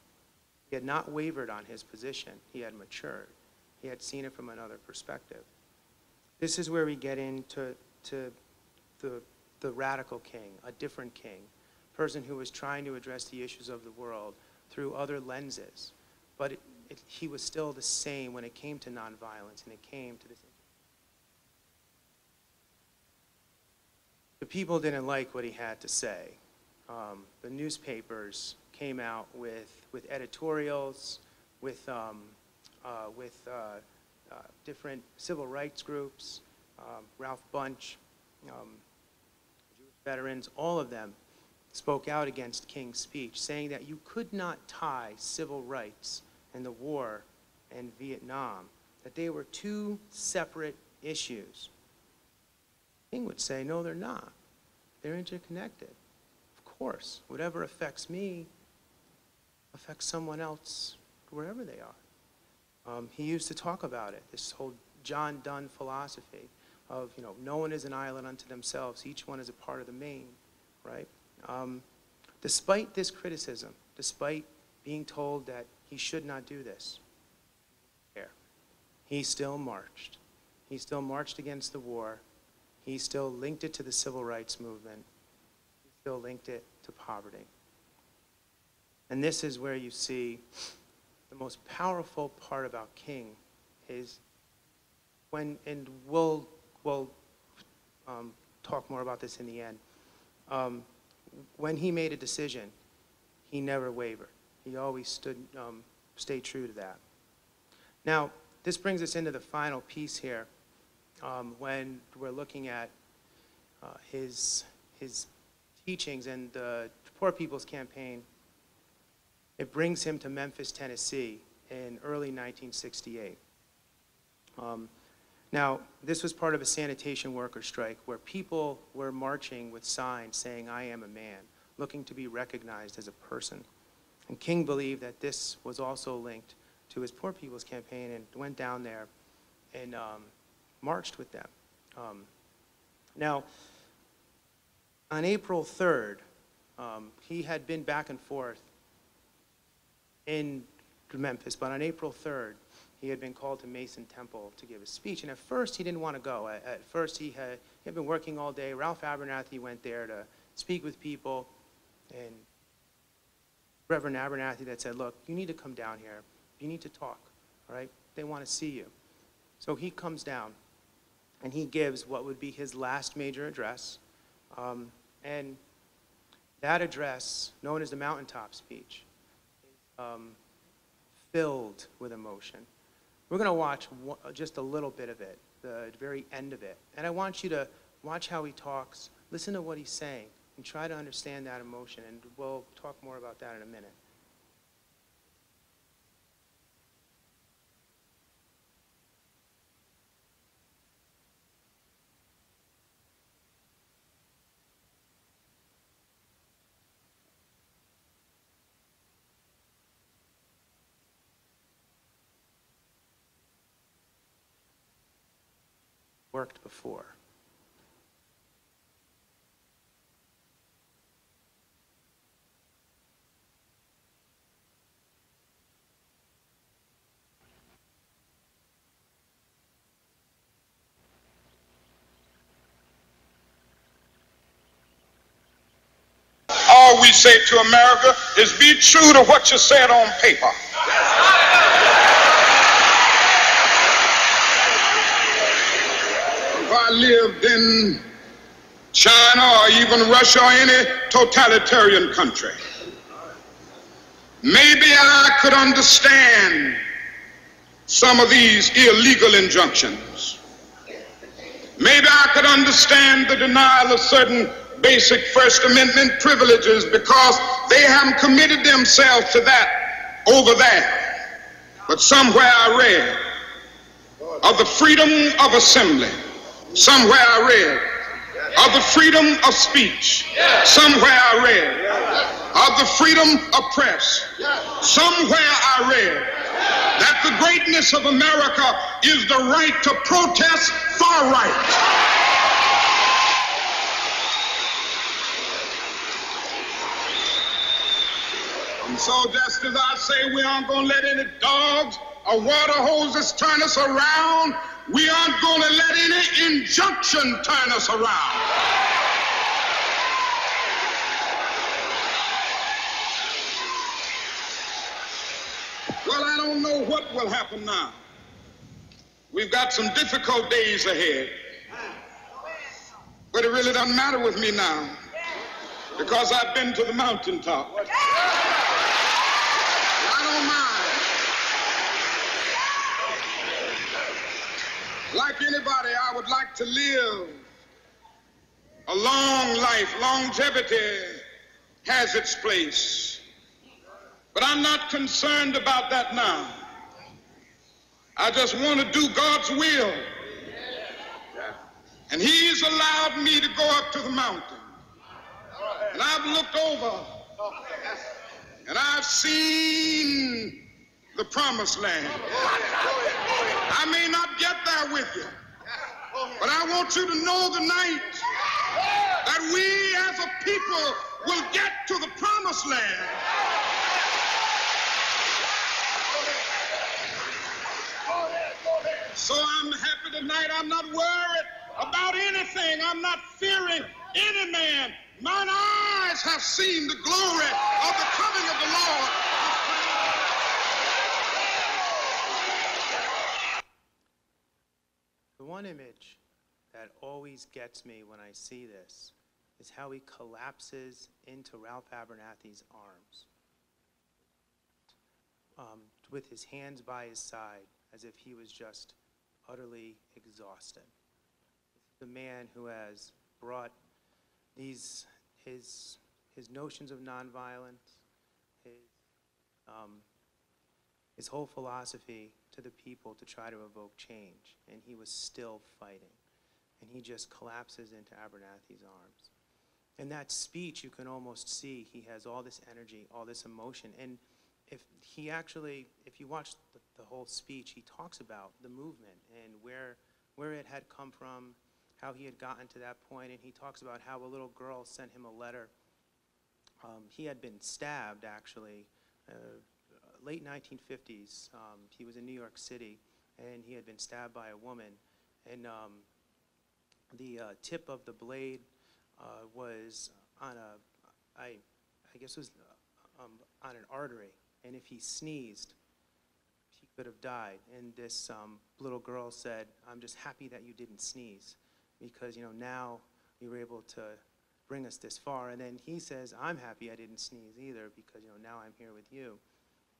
He had not wavered on his position. He had matured. He had seen it from another perspective. This is where we get into the radical king, a different king, person who was trying to address the issues of the world through other lenses. But he was still the same when it came to nonviolence and it came to this. The people didn't like what he had to say. the newspapers came out with editorials, with different civil rights groups, Ralph Bunche, Jewish veterans, all of them spoke out against King's speech, saying that you could not tie civil rights and the war in Vietnam, that they were two separate issues. King would say, no, they're not. They're interconnected. Of course, whatever affects me affects someone else wherever they are. He used to talk about it, this whole John Donne philosophy of, no one is an island unto themselves. Each one is a part of the main, right? Despite this criticism, despite being told that he should not do this, he still marched. He still marched against the war. He still linked it to the civil rights movement. He still linked it to poverty. And this is where you see the most powerful part about King is when, and we'll talk more about this in the end, when he made a decision, he never wavered. He always stayed true to that. Now, this brings us into the final piece here, when we're looking at his teachings and the Poor People's Campaign. It brings him to Memphis, Tennessee in early 1968. Now, this was part of a sanitation worker strike where people were marching with signs saying, I am a man, looking to be recognized as a person. And King believed that this was also linked to his Poor People's Campaign and went down there and marched with them. Now, on April 3rd, he had been back and forth in Memphis, but on April 3rd, he had been called to Mason Temple to give a speech. And at first, he didn't want to go. At first, he had been working all day. Ralph Abernathy went there to speak with people. And Reverend Abernathy that said, look, you need to come down here. You need to talk, all right? They want to see you. So he comes down, and he gives what would be his last major address. And that address, known as the Mountaintop Speech, is filled with emotion. We're going to watch just a little bit of it, the very end of it. And I want you to watch how he talks, listen to what he's saying, and try to understand that emotion. And we'll talk more about that in a minute. Worked before. All we say to America is be true to what you said on paper. If I lived in China or even Russia or any totalitarian country, maybe I could understand some of these illegal injunctions. Maybe I could understand the denial of certain basic First Amendment privileges because they haven't committed themselves to that over there. But somewhere I read of the freedom of assembly. Somewhere I read of the freedom of speech. Somewhere I read of the freedom of press. Somewhere I read that the greatness of America is the right to protest far right. And so just as I say we aren't going to let any dogs or water hoses turn us around, we aren't going to let any injunction turn us around. Well, I don't know what will happen now. We've got some difficult days ahead. But it really doesn't matter with me now. because I've been to the mountaintop. I don't mind. Like anybody, I would like to live a long life. Longevity has its place. But I'm not concerned about that now. I just want to do God's will. And He's allowed me to go up to the mountain. And I've looked over and I've seen the promised land. I may not get there with you, but I want you to know tonight that we as a people will get to the promised land. So I'm happy tonight. I'm not worried about anything. I'm not fearing any man. Mine eyes have seen the glory of the coming of the Lord. The one image that always gets me when I see this is how he collapses into Ralph Abernathy's arms with his hands by his side as if he was just utterly exhausted. The man who has brought his notions of nonviolence, his whole philosophy to the people to try to evoke change, and he was still fighting. And he just collapses into Abernathy's arms. In that speech, you can almost see he has all this energy, all this emotion. And if you watch the whole speech, he talks about the movement and where it had come from, how he had gotten to that point, and he talks about how a little girl sent him a letter. He had been stabbed, actually, late 1950s. He was in New York City, and he had been stabbed by a woman. And the tip of the blade was on I guess it was on an artery. And if he sneezed, he could have died. And this little girl said, "I'm just happy that you didn't sneeze, because now you were able to bring us this far." And then he says, "I'm happy I didn't sneeze either, because now I'm here with you."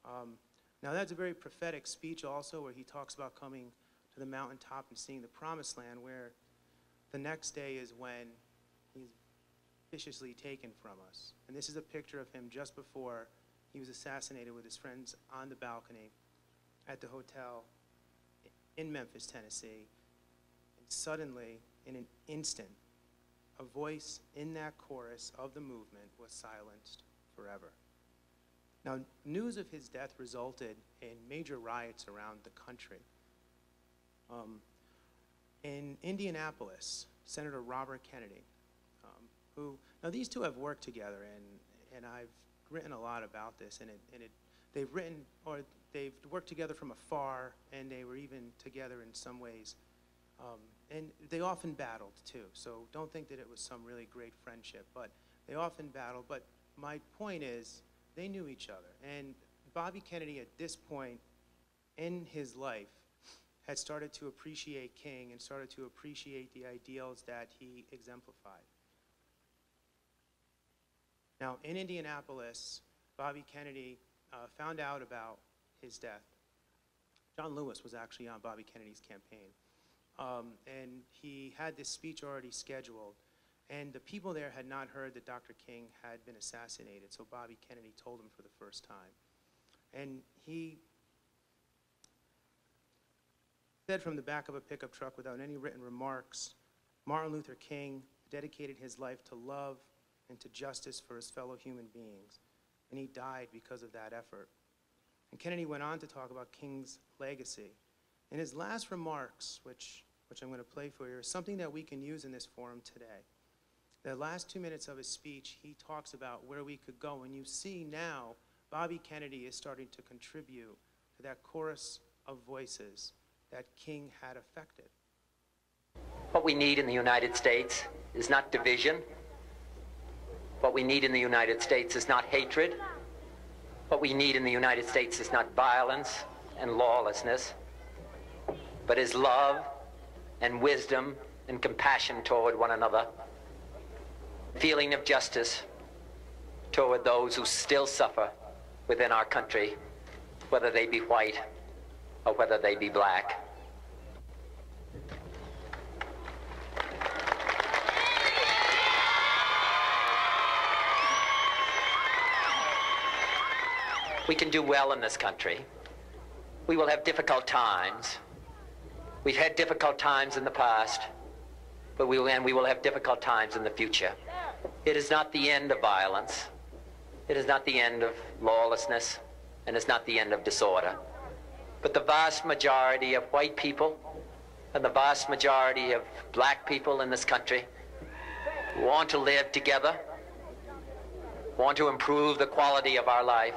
Now that's a very prophetic speech also, where he talks about coming to the mountaintop and seeing the promised land, where the next day is when he's viciously taken from us. And this is a picture of him just before he was assassinated with his friends on the balcony at the hotel in Memphis, Tennessee. And suddenly, in an instant, a voice in that chorus of the movement was silenced forever. Now, news of his death resulted in major riots around the country. In Indianapolis, Senator Robert Kennedy, now these two have worked together, and I've written a lot about this, and they've worked together from afar, and they were even together in some ways, and they often battled too, so don't think that it was some really great friendship, but they often battled. But my point is, they knew each other, and Bobby Kennedy at this point in his life had started to appreciate King and started to appreciate the ideals that he exemplified. Now, in Indianapolis, Bobby Kennedy found out about his death. John Lewis was actually on Bobby Kennedy's campaign. And he had this speech already scheduled. And the people there had not heard that Dr. King had been assassinated, so Bobby Kennedy told them for the first time. And he said from the back of a pickup truck without any written remarks, Martin Luther King dedicated his life to love and to justice for his fellow human beings, and he died because of that effort. And Kennedy went on to talk about King's legacy. In his last remarks, which I'm going to play for you, is something that we can use in this forum today. The last 2 minutes of his speech, he talks about where we could go, and you see now Bobby Kennedy is starting to contribute to that chorus of voices that King had affected. What we need in the United States is not division. What we need in the United States is not hatred. What we need in the United States is not violence and lawlessness, but is love and wisdom and compassion toward one another, feeling of justice toward those who still suffer within our country, whether they be white or whether they be black. We can do well in this country. We will have difficult times. We've had difficult times in the past, but we will have difficult times in the future. It is not the end of violence. It is not the end of lawlessness, and it's not the end of disorder. But the vast majority of white people and the vast majority of black people in this country want to live together, want to improve the quality of our life,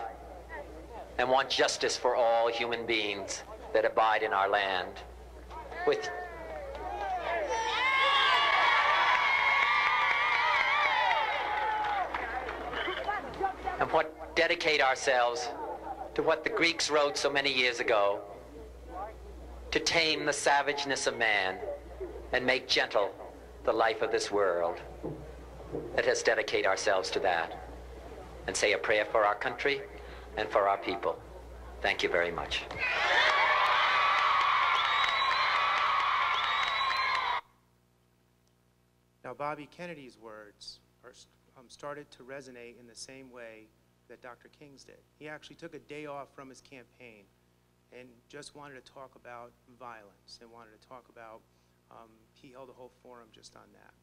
and want justice for all human beings that abide in our land. And what dedicate ourselves to what the Greeks wrote so many years ago, to tame the savageness of man and make gentle the life of this world. Let us dedicate ourselves to that and say a prayer for our country and for our people. Thank you very much. Now, Bobby Kennedy's words started to resonate in the same way that Dr. King's did. He actually took a day off from his campaign and just wanted to talk about violence and wanted to talk about, he held a whole forum just on that.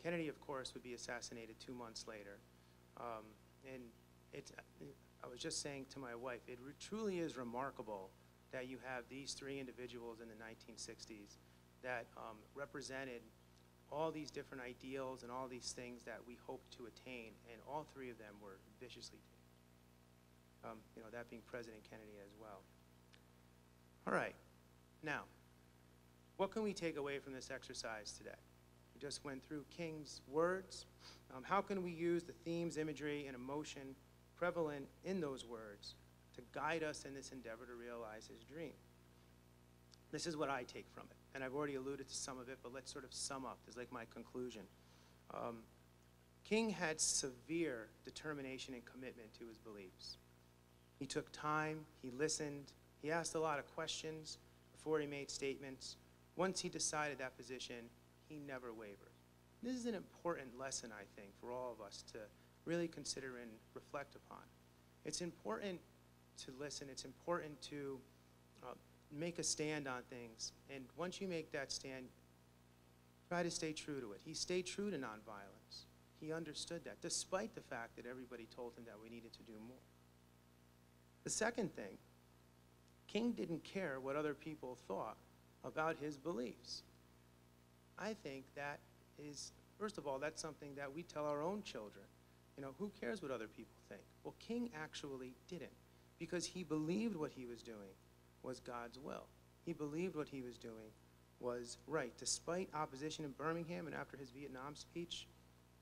Kennedy, of course, would be assassinated 2 months later. And I was just saying to my wife, it truly is remarkable that you have these three individuals in the 1960s that represented all these different ideals and all these things that we hope to attain, and all three of them were viciously taken. That being President Kennedy as well. All right, now, what can we take away from this exercise today? We just went through King's words. How can we use the themes, imagery, and emotion prevalent in those words to guide us in this endeavor to realize his dream? This is what I take from it, and I've already alluded to some of it, but let's sort of sum up. This is like my conclusion. King had severe determination and commitment to his beliefs. He took time, he listened, he asked a lot of questions before he made statements. Once he decided that position, he never wavered. This is an important lesson, I think, for all of us to really consider and reflect upon. It's important to listen, it's important to make a stand on things, and once you make that stand, try to stay true to it. He stayed true to nonviolence. He understood that, despite the fact that everybody told him that we needed to do more. The second thing, King didn't care what other people thought about his beliefs. I think that is, first of all, that's something that we tell our own children. Who cares what other people think? Well, King actually didn't, because he believed what he was doing was God's will. He believed what he was doing was right. Despite opposition in Birmingham and after his Vietnam speech,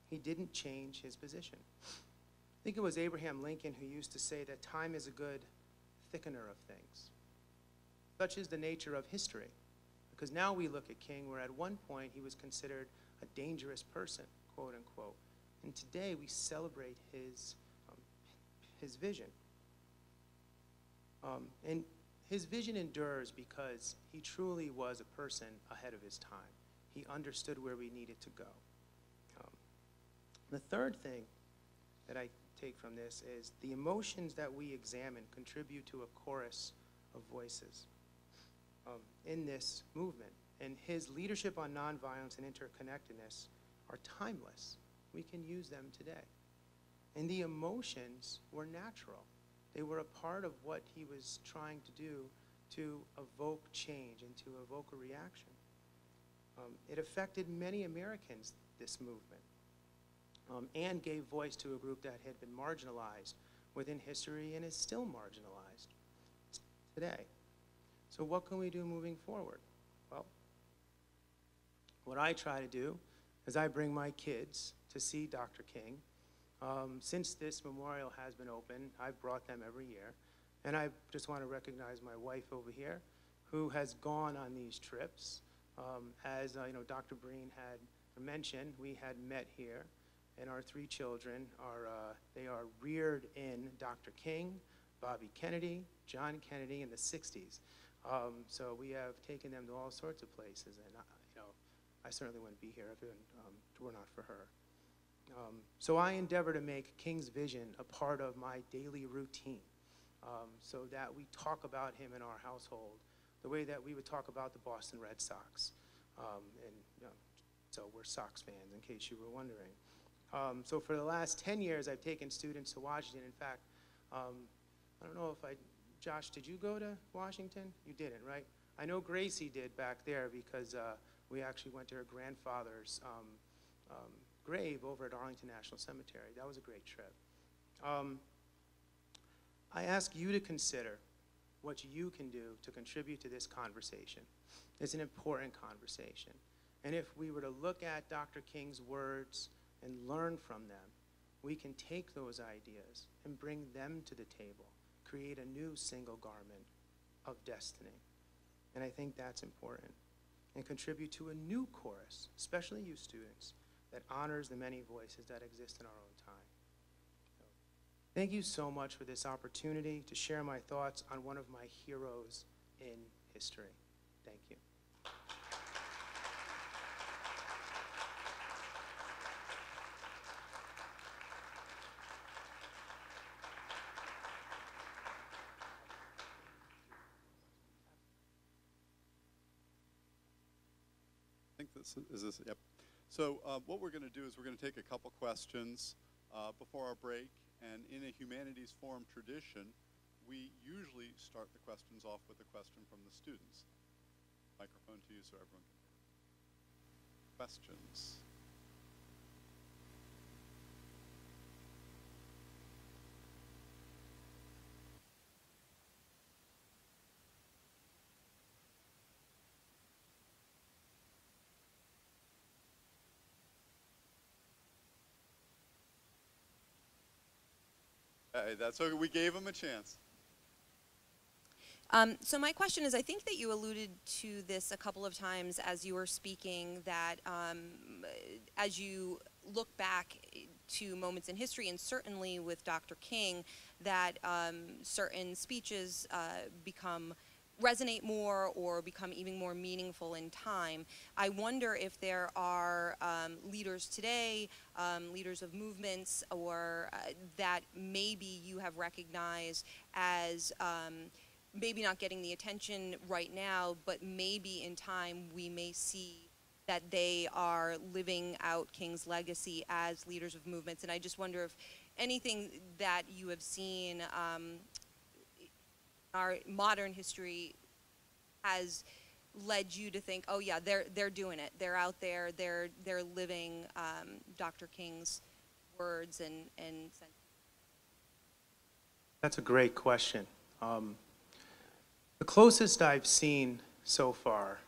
he didn't change his position. I think it was Abraham Lincoln who used to say that time is a good thickener of things. Such is the nature of history. Because now we look at King, where at one point he was considered a dangerous person, quote unquote. And today we celebrate his vision. And his vision endures because he truly was a person ahead of his time. He understood where we needed to go. The third thing that I take from this is the emotions that we examine contribute to a chorus of voices in this movement. And his leadership on nonviolence and interconnectedness are timeless. We can use them today. And the emotions were natural. They were a part of what he was trying to do to evoke change and to evoke a reaction. It affected many Americans, this movement, and gave voice to a group that had been marginalized within history and is still marginalized today. So what can we do moving forward? Well, what I try to do is I bring my kids to see Dr. King. Since this memorial has been open, I've brought them every year. And I just want to recognize my wife over here, who has gone on these trips. As Dr. Breen had mentioned, we had met here. and our 3 children they are reared in Dr. King, Bobby Kennedy, John Kennedy in the 60s. So we have taken them to all sorts of places, and I certainly wouldn't be here if it were not for her. So I endeavor to make King's vision a part of my daily routine, so that we talk about him in our household the way that we would talk about the Boston Red Sox. So we're Sox fans, in case you were wondering. So for the last 10 years, I've taken students to Washington. In fact, I don't know if Josh, did you go to Washington? You didn't, right? I know Gracie did back there because we actually went to her grandfather's grave over at Arlington National Cemetery. That was a great trip. I ask you to consider what you can do to contribute to this conversation. It's an important conversation. And if we were to look at Dr. King's words and learn from them, we can take those ideas and bring them to the table, create a new single garment of destiny. And I think that's important. And contribute to a new chorus, especially you students, that honors the many voices that exist in our own time. So, thank you so much for this opportunity to share my thoughts on one of my heroes in history. Thank you. I think is this, yep. So what we're going to do is we're going to take a couple questions before our break, and in a humanities forum tradition, we usually start the questions off with a question from the students. Microphone to you so everyone can hear. Questions? That's okay. We gave him a chance. So my question is, I think that you alluded to this a couple of times as you were speaking, that as you look back to moments in history, and certainly with Dr. King, that certain speeches resonate more or become even more meaningful in time. I wonder if there are leaders today, leaders of movements, or that maybe you have recognized as maybe not getting the attention right now, but maybe in time we may see that they are living out King's legacy as leaders of movements. And I just wonder if anything that you have seen our modern history has led you to think, oh yeah, they're doing it. They're out there. They're living Dr. King's words and. That's a great question. The closest I've seen so far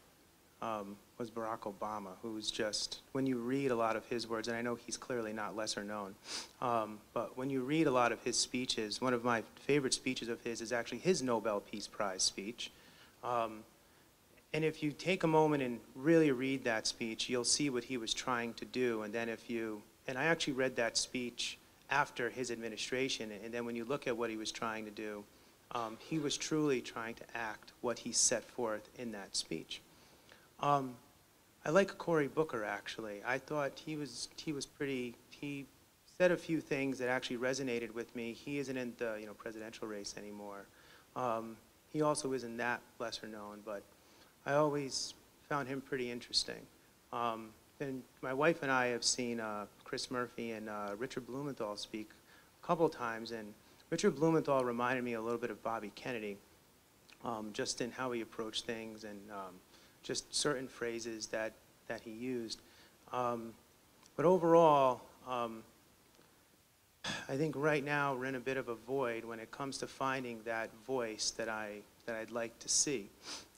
was Barack Obama, who's just, when you read a lot of his words, and I know he's clearly not lesser known, but when you read a lot of his speeches, one of my favorite speeches of his is actually his Nobel Peace Prize speech. And if you take a moment and really read that speech, you'll see what he was trying to do. And then and I actually read that speech after his administration, and then when you look at what he was trying to do, he was truly trying to act what he set forth in that speech. I like Cory Booker, actually. I thought he was pretty, he said a few things that actually resonated with me. He isn't in the presidential race anymore. He also isn't that lesser known, but I always found him pretty interesting. And my wife and I have seen Chris Murphy and Richard Blumenthal speak a couple times, and Richard Blumenthal reminded me a little bit of Bobby Kennedy, just in how he approached things and just certain phrases that he used. But overall, I think right now we're in a bit of a void when it comes to finding that voice that I'd like to see.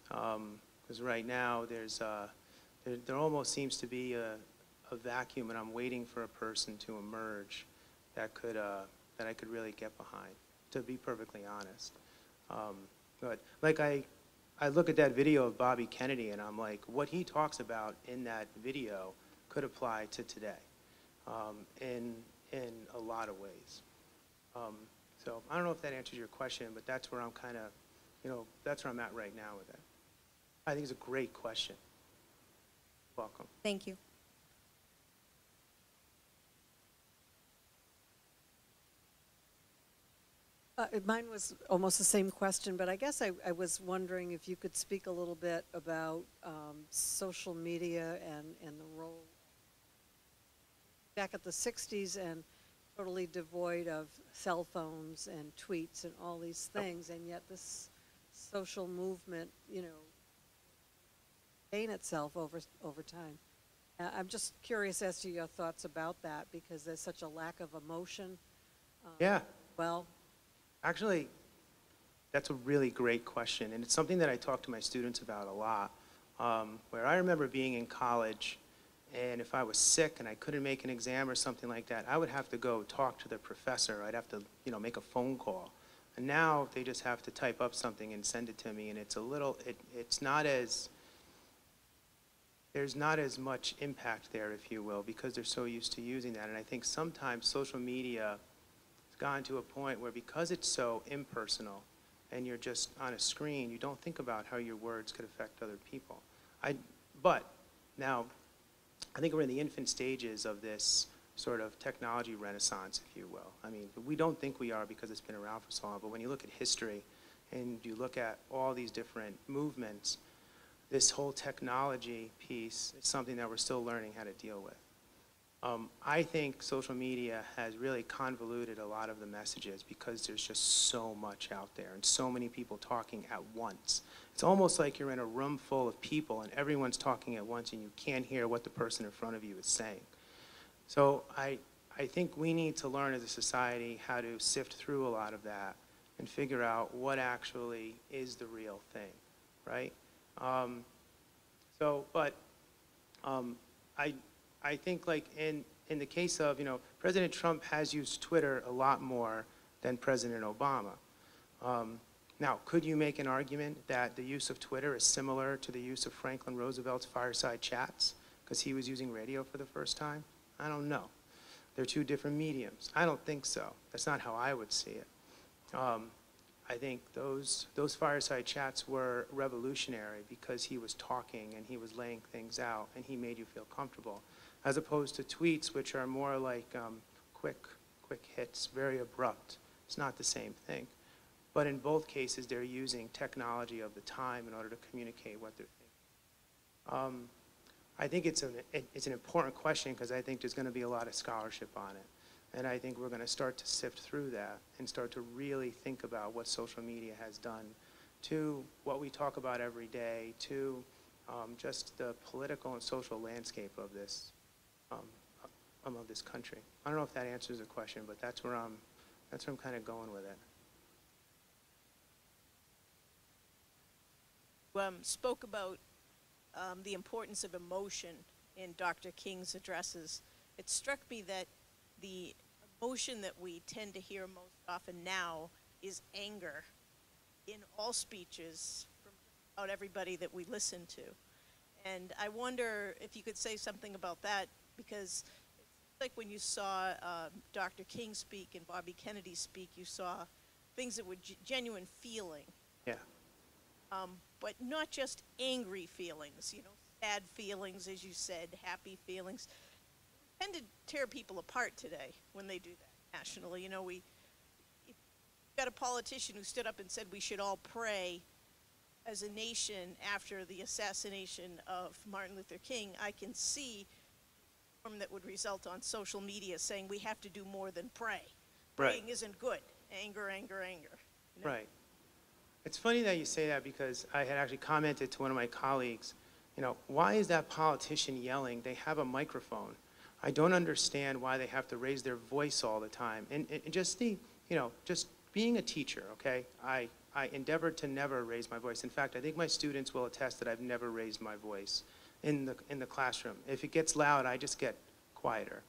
Because right now there almost seems to be a vacuum, and I'm waiting for a person to emerge that I could really get behind, to be perfectly honest. But like I look at that video of Bobby Kennedy, and I'm like, what he talks about in that video could apply to today. in a lot of ways. So I don't know if that answers your question, but that's where I'm kind of, that's where I'm at right now with it. I think it's a great question. Welcome. Thank you. Mine was almost the same question, but I guess I was wondering if you could speak a little bit about social media and the role back at the 60s and totally devoid of cell phones and tweets and all these things, and yet this social movement, gain itself over time. I'm just curious as to your thoughts about that, because there's such a lack of emotion. Yeah. Well, actually, that's a really great question, and it's something that I talk to my students about a lot. Where I remember being in college, and if I was sick and I couldn't make an exam or something like that, I would have to go talk to the professor. I'd have to, make a phone call. And now they just have to type up something and send it to me, and it's a little, it's not as, there's not as much impact there, if you will, because they're so used to using that. And I think sometimes social media has gotten to a point where, because it's so impersonal and you're just on a screen, you don't think about how your words could affect other people. But now, I think we're in the infant stages of this sort of technology renaissance, if you will. I mean, we don't think we are because it's been around for so long, but when you look at history and you look at all these different movements, this whole technology piece is something that we're still learning how to deal with. I think social media has really convoluted a lot of the messages because there's just so much out there and so many people talking at once. It's almost like you're in a room full of people and everyone's talking at once and you can't hear what the person in front of you is saying. So I think we need to learn as a society how to sift through a lot of that and figure out what actually is the real thing, right? I think, like in the case of, President Trump has used Twitter a lot more than President Obama. Now, could you make an argument that the use of Twitter is similar to the use of Franklin Roosevelt's fireside chats because he was using radio for the first time? I don't know. They're two different mediums. I don't think so. That's not how I would see it. I think those fireside chats were revolutionary because he was talking and he was laying things out and he made you feel comfortable, as opposed to tweets, which are more like quick hits, very abrupt. It's not the same thing. But in both cases, they're using technology of the time in order to communicate what they're thinking. I think it's an important question because I think there's going to be a lot of scholarship on it. And I think we're going to start to sift through that and start to really think about what social media has done to what we talk about every day, to just the political and social landscape of this country. I don't know if that answers the question, but that's where I'm kind of going with it. Spoke about the importance of emotion in Dr. King's addresses. It struck me that the emotion that we tend to hear most often now is anger in all speeches from about everybody that we listen to. And I wonder if you could say something about that, because it's like when you saw Dr. King speak and Bobby Kennedy speak, you saw things that were genuine feeling. Yeah. But not just angry feelings, sad feelings, as you said, happy feelings. We tend to tear people apart today when they do that nationally. We got a politician who stood up and said we should all pray as a nation after the assassination of Martin Luther King. I can see a form that would result on social media saying we have to do more than pray. Praying isn't good. Anger, anger, anger. Right. It's funny that you say that because I had actually commented to one of my colleagues, why is that politician yelling? They have a microphone. I don't understand why they have to raise their voice all the time. And just just being a teacher, okay, I endeavored to never raise my voice. In fact, I think my students will attest that I've never raised my voice in the classroom. If it gets loud, I just get quieter.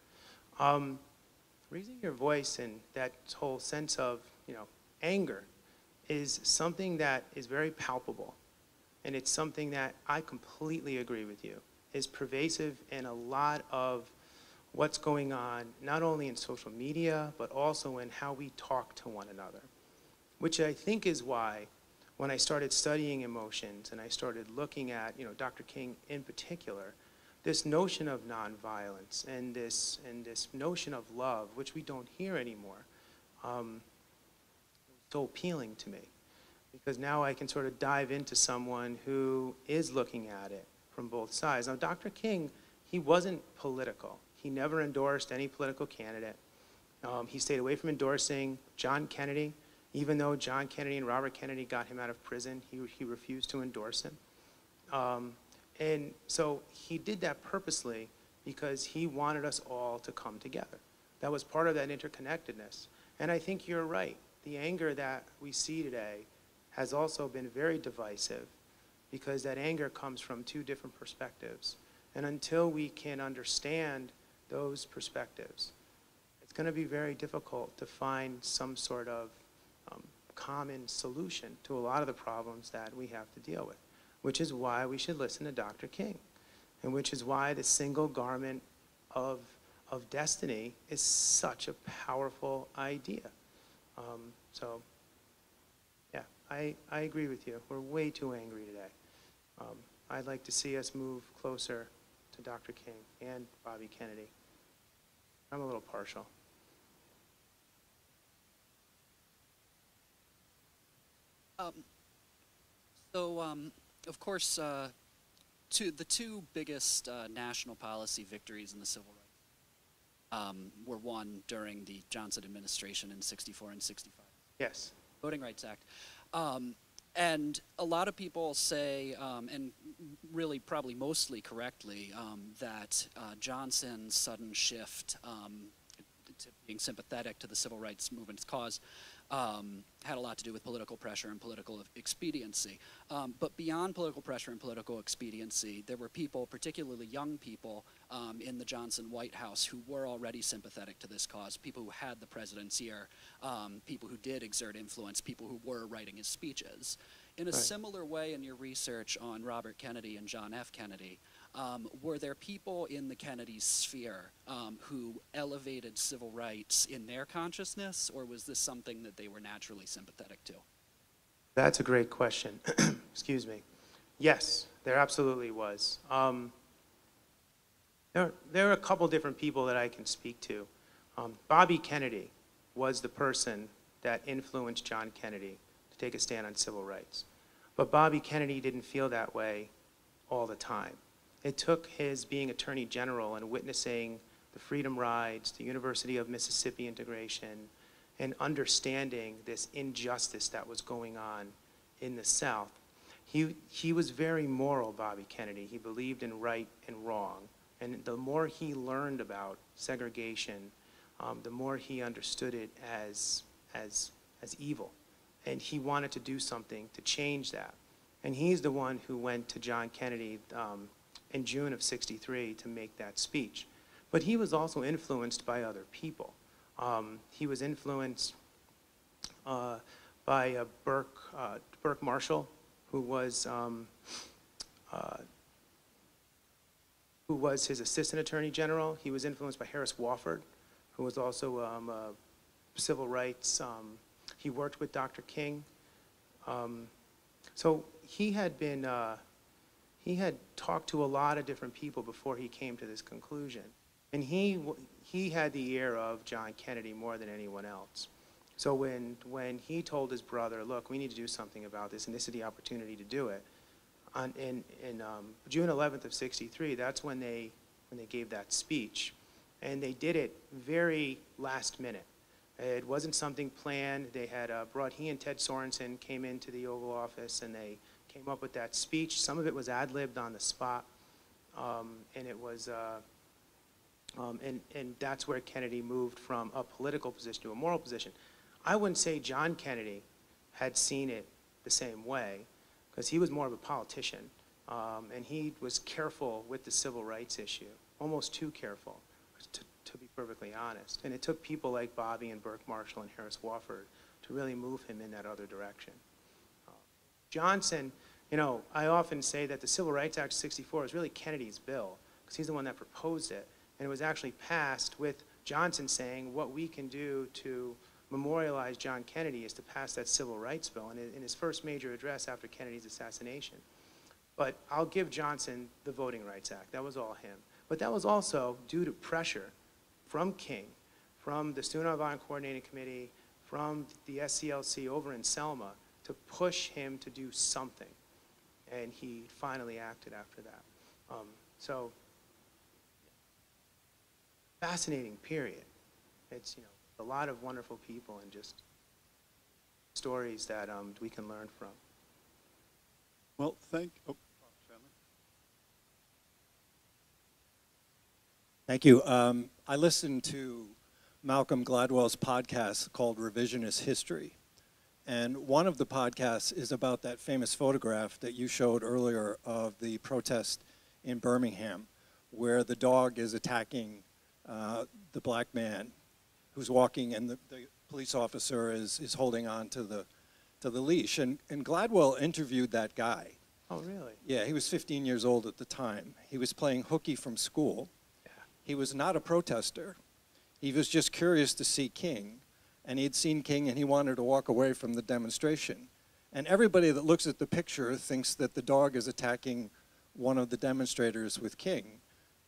Raising your voice and that whole sense of, anger is something that is very palpable, and it's something that I completely agree with you, is pervasive in a lot of what's going on not only in social media, but also in how we talk to one another, which I think is why when I started studying emotions and I started looking at, Dr. King in particular, this notion of nonviolence and this notion of love, which we don't hear anymore, so appealing to me, because now I can sort of dive into someone who is looking at it from both sides. Now, Dr. King, he wasn't political. He never endorsed any political candidate. He stayed away from endorsing John Kennedy. Even though John Kennedy and Robert Kennedy got him out of prison, he refused to endorse him. And so he did that purposely because he wanted us all to come together. That was part of that interconnectedness. And I think you're right. The anger that we see today has also been very divisive because that anger comes from two different perspectives. And until we can understand those perspectives, it's going to be very difficult to find some sort of common solution to a lot of the problems that we have to deal with, which is why we should listen to Dr. King, and which is why the single garment of destiny is such a powerful idea. So, yeah, I agree with you. We're way too angry today. I'd like to see us move closer to Dr. King and Bobby Kennedy. I'm a little partial. Of course, the two biggest national policy victories in the civil rights were won during the Johnson administration in '64 and '65. Yes. Voting Rights Act. And a lot of people say, and really probably mostly correctly, that Johnson's sudden shift to being sympathetic to the civil rights movement's cause had a lot to do with political pressure and political expediency. But beyond political pressure and political expediency, there were people, particularly young people, in the Johnson White House who were already sympathetic to this cause, people who had the president's ear, people who did exert influence, people who were writing his speeches. In a similar way in your research on Robert Kennedy and John F. Kennedy, were there people in the Kennedy sphere who elevated civil rights in their consciousness, or was this something that they were naturally sympathetic to? That's a great question. Excuse me. Yes, there absolutely was. There are a couple different people that I can speak to. Bobby Kennedy was the person that influenced John Kennedy to take a stand on civil rights. But Bobby Kennedy didn't feel that way all the time. It took his being Attorney General and witnessing the Freedom Rides, the University of Mississippi integration, and understanding this injustice that was going on in the South. He was very moral, Bobby Kennedy. He believed in right and wrong. And the more he learned about segregation, the more he understood it as evil. And he wanted to do something to change that. And he's the one who went to John Kennedy in June of '63 to make that speech. But he was also influenced by other people. He was influenced by Burke Marshall, who was his assistant attorney general. He was influenced by Harris Wofford, who was also civil rights. He worked with Dr. King. So he had talked to a lot of different people before he came to this conclusion. And he had the ear of John Kennedy more than anyone else. So when he told his brother, look, we need to do something about this, and this is the opportunity to do it, in June 11th of '63, that's when they gave that speech. And they did it very last minute. It wasn't something planned. They had he and Ted Sorensen came into the Oval Office and they came up with that speech. Some of it was ad-libbed on the spot. And it was, and that's where Kennedy moved from a political position to a moral position. I wouldn't say John Kennedy had seen it the same way, because he was more of a politician. And he was careful with the civil rights issue, almost too careful, to be perfectly honest. And it took people like Bobby and Burke Marshall and Harris Wofford to really move him in that other direction. Johnson, I often say that the Civil Rights Act of '64 is really Kennedy's bill, because he's the one that proposed it. And it was actually passed with Johnson saying what we can do to memorialize John Kennedy is to pass that civil rights bill in his first major address after Kennedy's assassination. But I'll give Johnson the Voting Rights Act. That was all him. But that was also due to pressure from King, from the Student Avant Coordinating Committee, from the SCLC over in Selma to push him to do something. And he finally acted after that. So, fascinating period. It's, you know, a lot of wonderful people and just stories that we can learn from. Well, Chandler. Thank you. I listened to Malcolm Gladwell's podcast called Revisionist History. And one of the podcasts is about that famous photograph that you showed earlier of the protest in Birmingham, where the dog is attacking the black man who's walking, and the police officer is holding on to the leash. And Gladwell interviewed that guy. Oh, really? Yeah, he was 15 years old at the time. He was playing hooky from school. Yeah. He was not a protester. He was just curious to see King. And he had seen King, and he wanted to walk away from the demonstration. And everybody that looks at the picture thinks that the dog is attacking one of the demonstrators with King.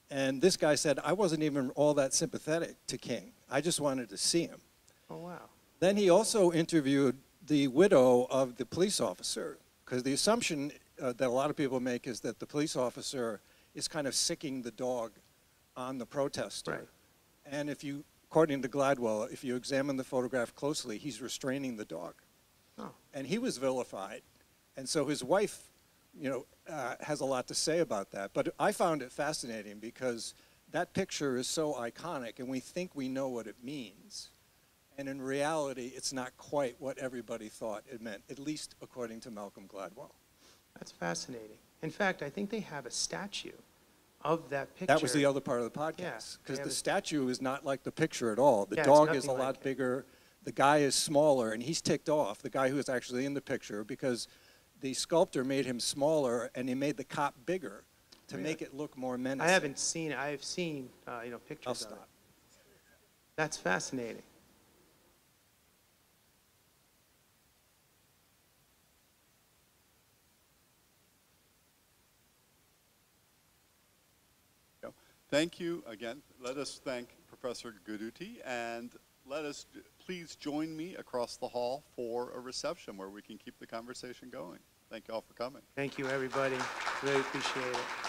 And this guy said, I wasn't even all that sympathetic to King. I just wanted to see him. Oh, wow. Then he also interviewed the widow of the police officer, because the assumption that a lot of people make is that the police officer is kind of sicking the dog on the protester. Right. And if you, according to Gladwell, if you examine the photograph closely, he's restraining the dog. Oh. And he was vilified. And so his wife, you know, has a lot to say about that. But I found it fascinating because that picture is so iconic, and we think we know what it means. And in reality, it's not quite what everybody thought it meant, at least according to Malcolm Gladwell. That's fascinating. In fact, I think they have a statue of that picture. That was the other part of the podcast, because the statue is not like the picture at all. The dog is a lot bigger. The guy is smaller, and he's ticked off, the guy who is actually in the picture, because the sculptor made him smaller, and he made the cop bigger to make it look more menacing. I haven't seen it. I've seen you know, pictures I'll of stop. it. That's fascinating. Thank you again. Let us thank Professor Goduti, and let us please join me across the hall for a reception where we can keep the conversation going. Thank you all for coming. Thank you, everybody. Really appreciate it.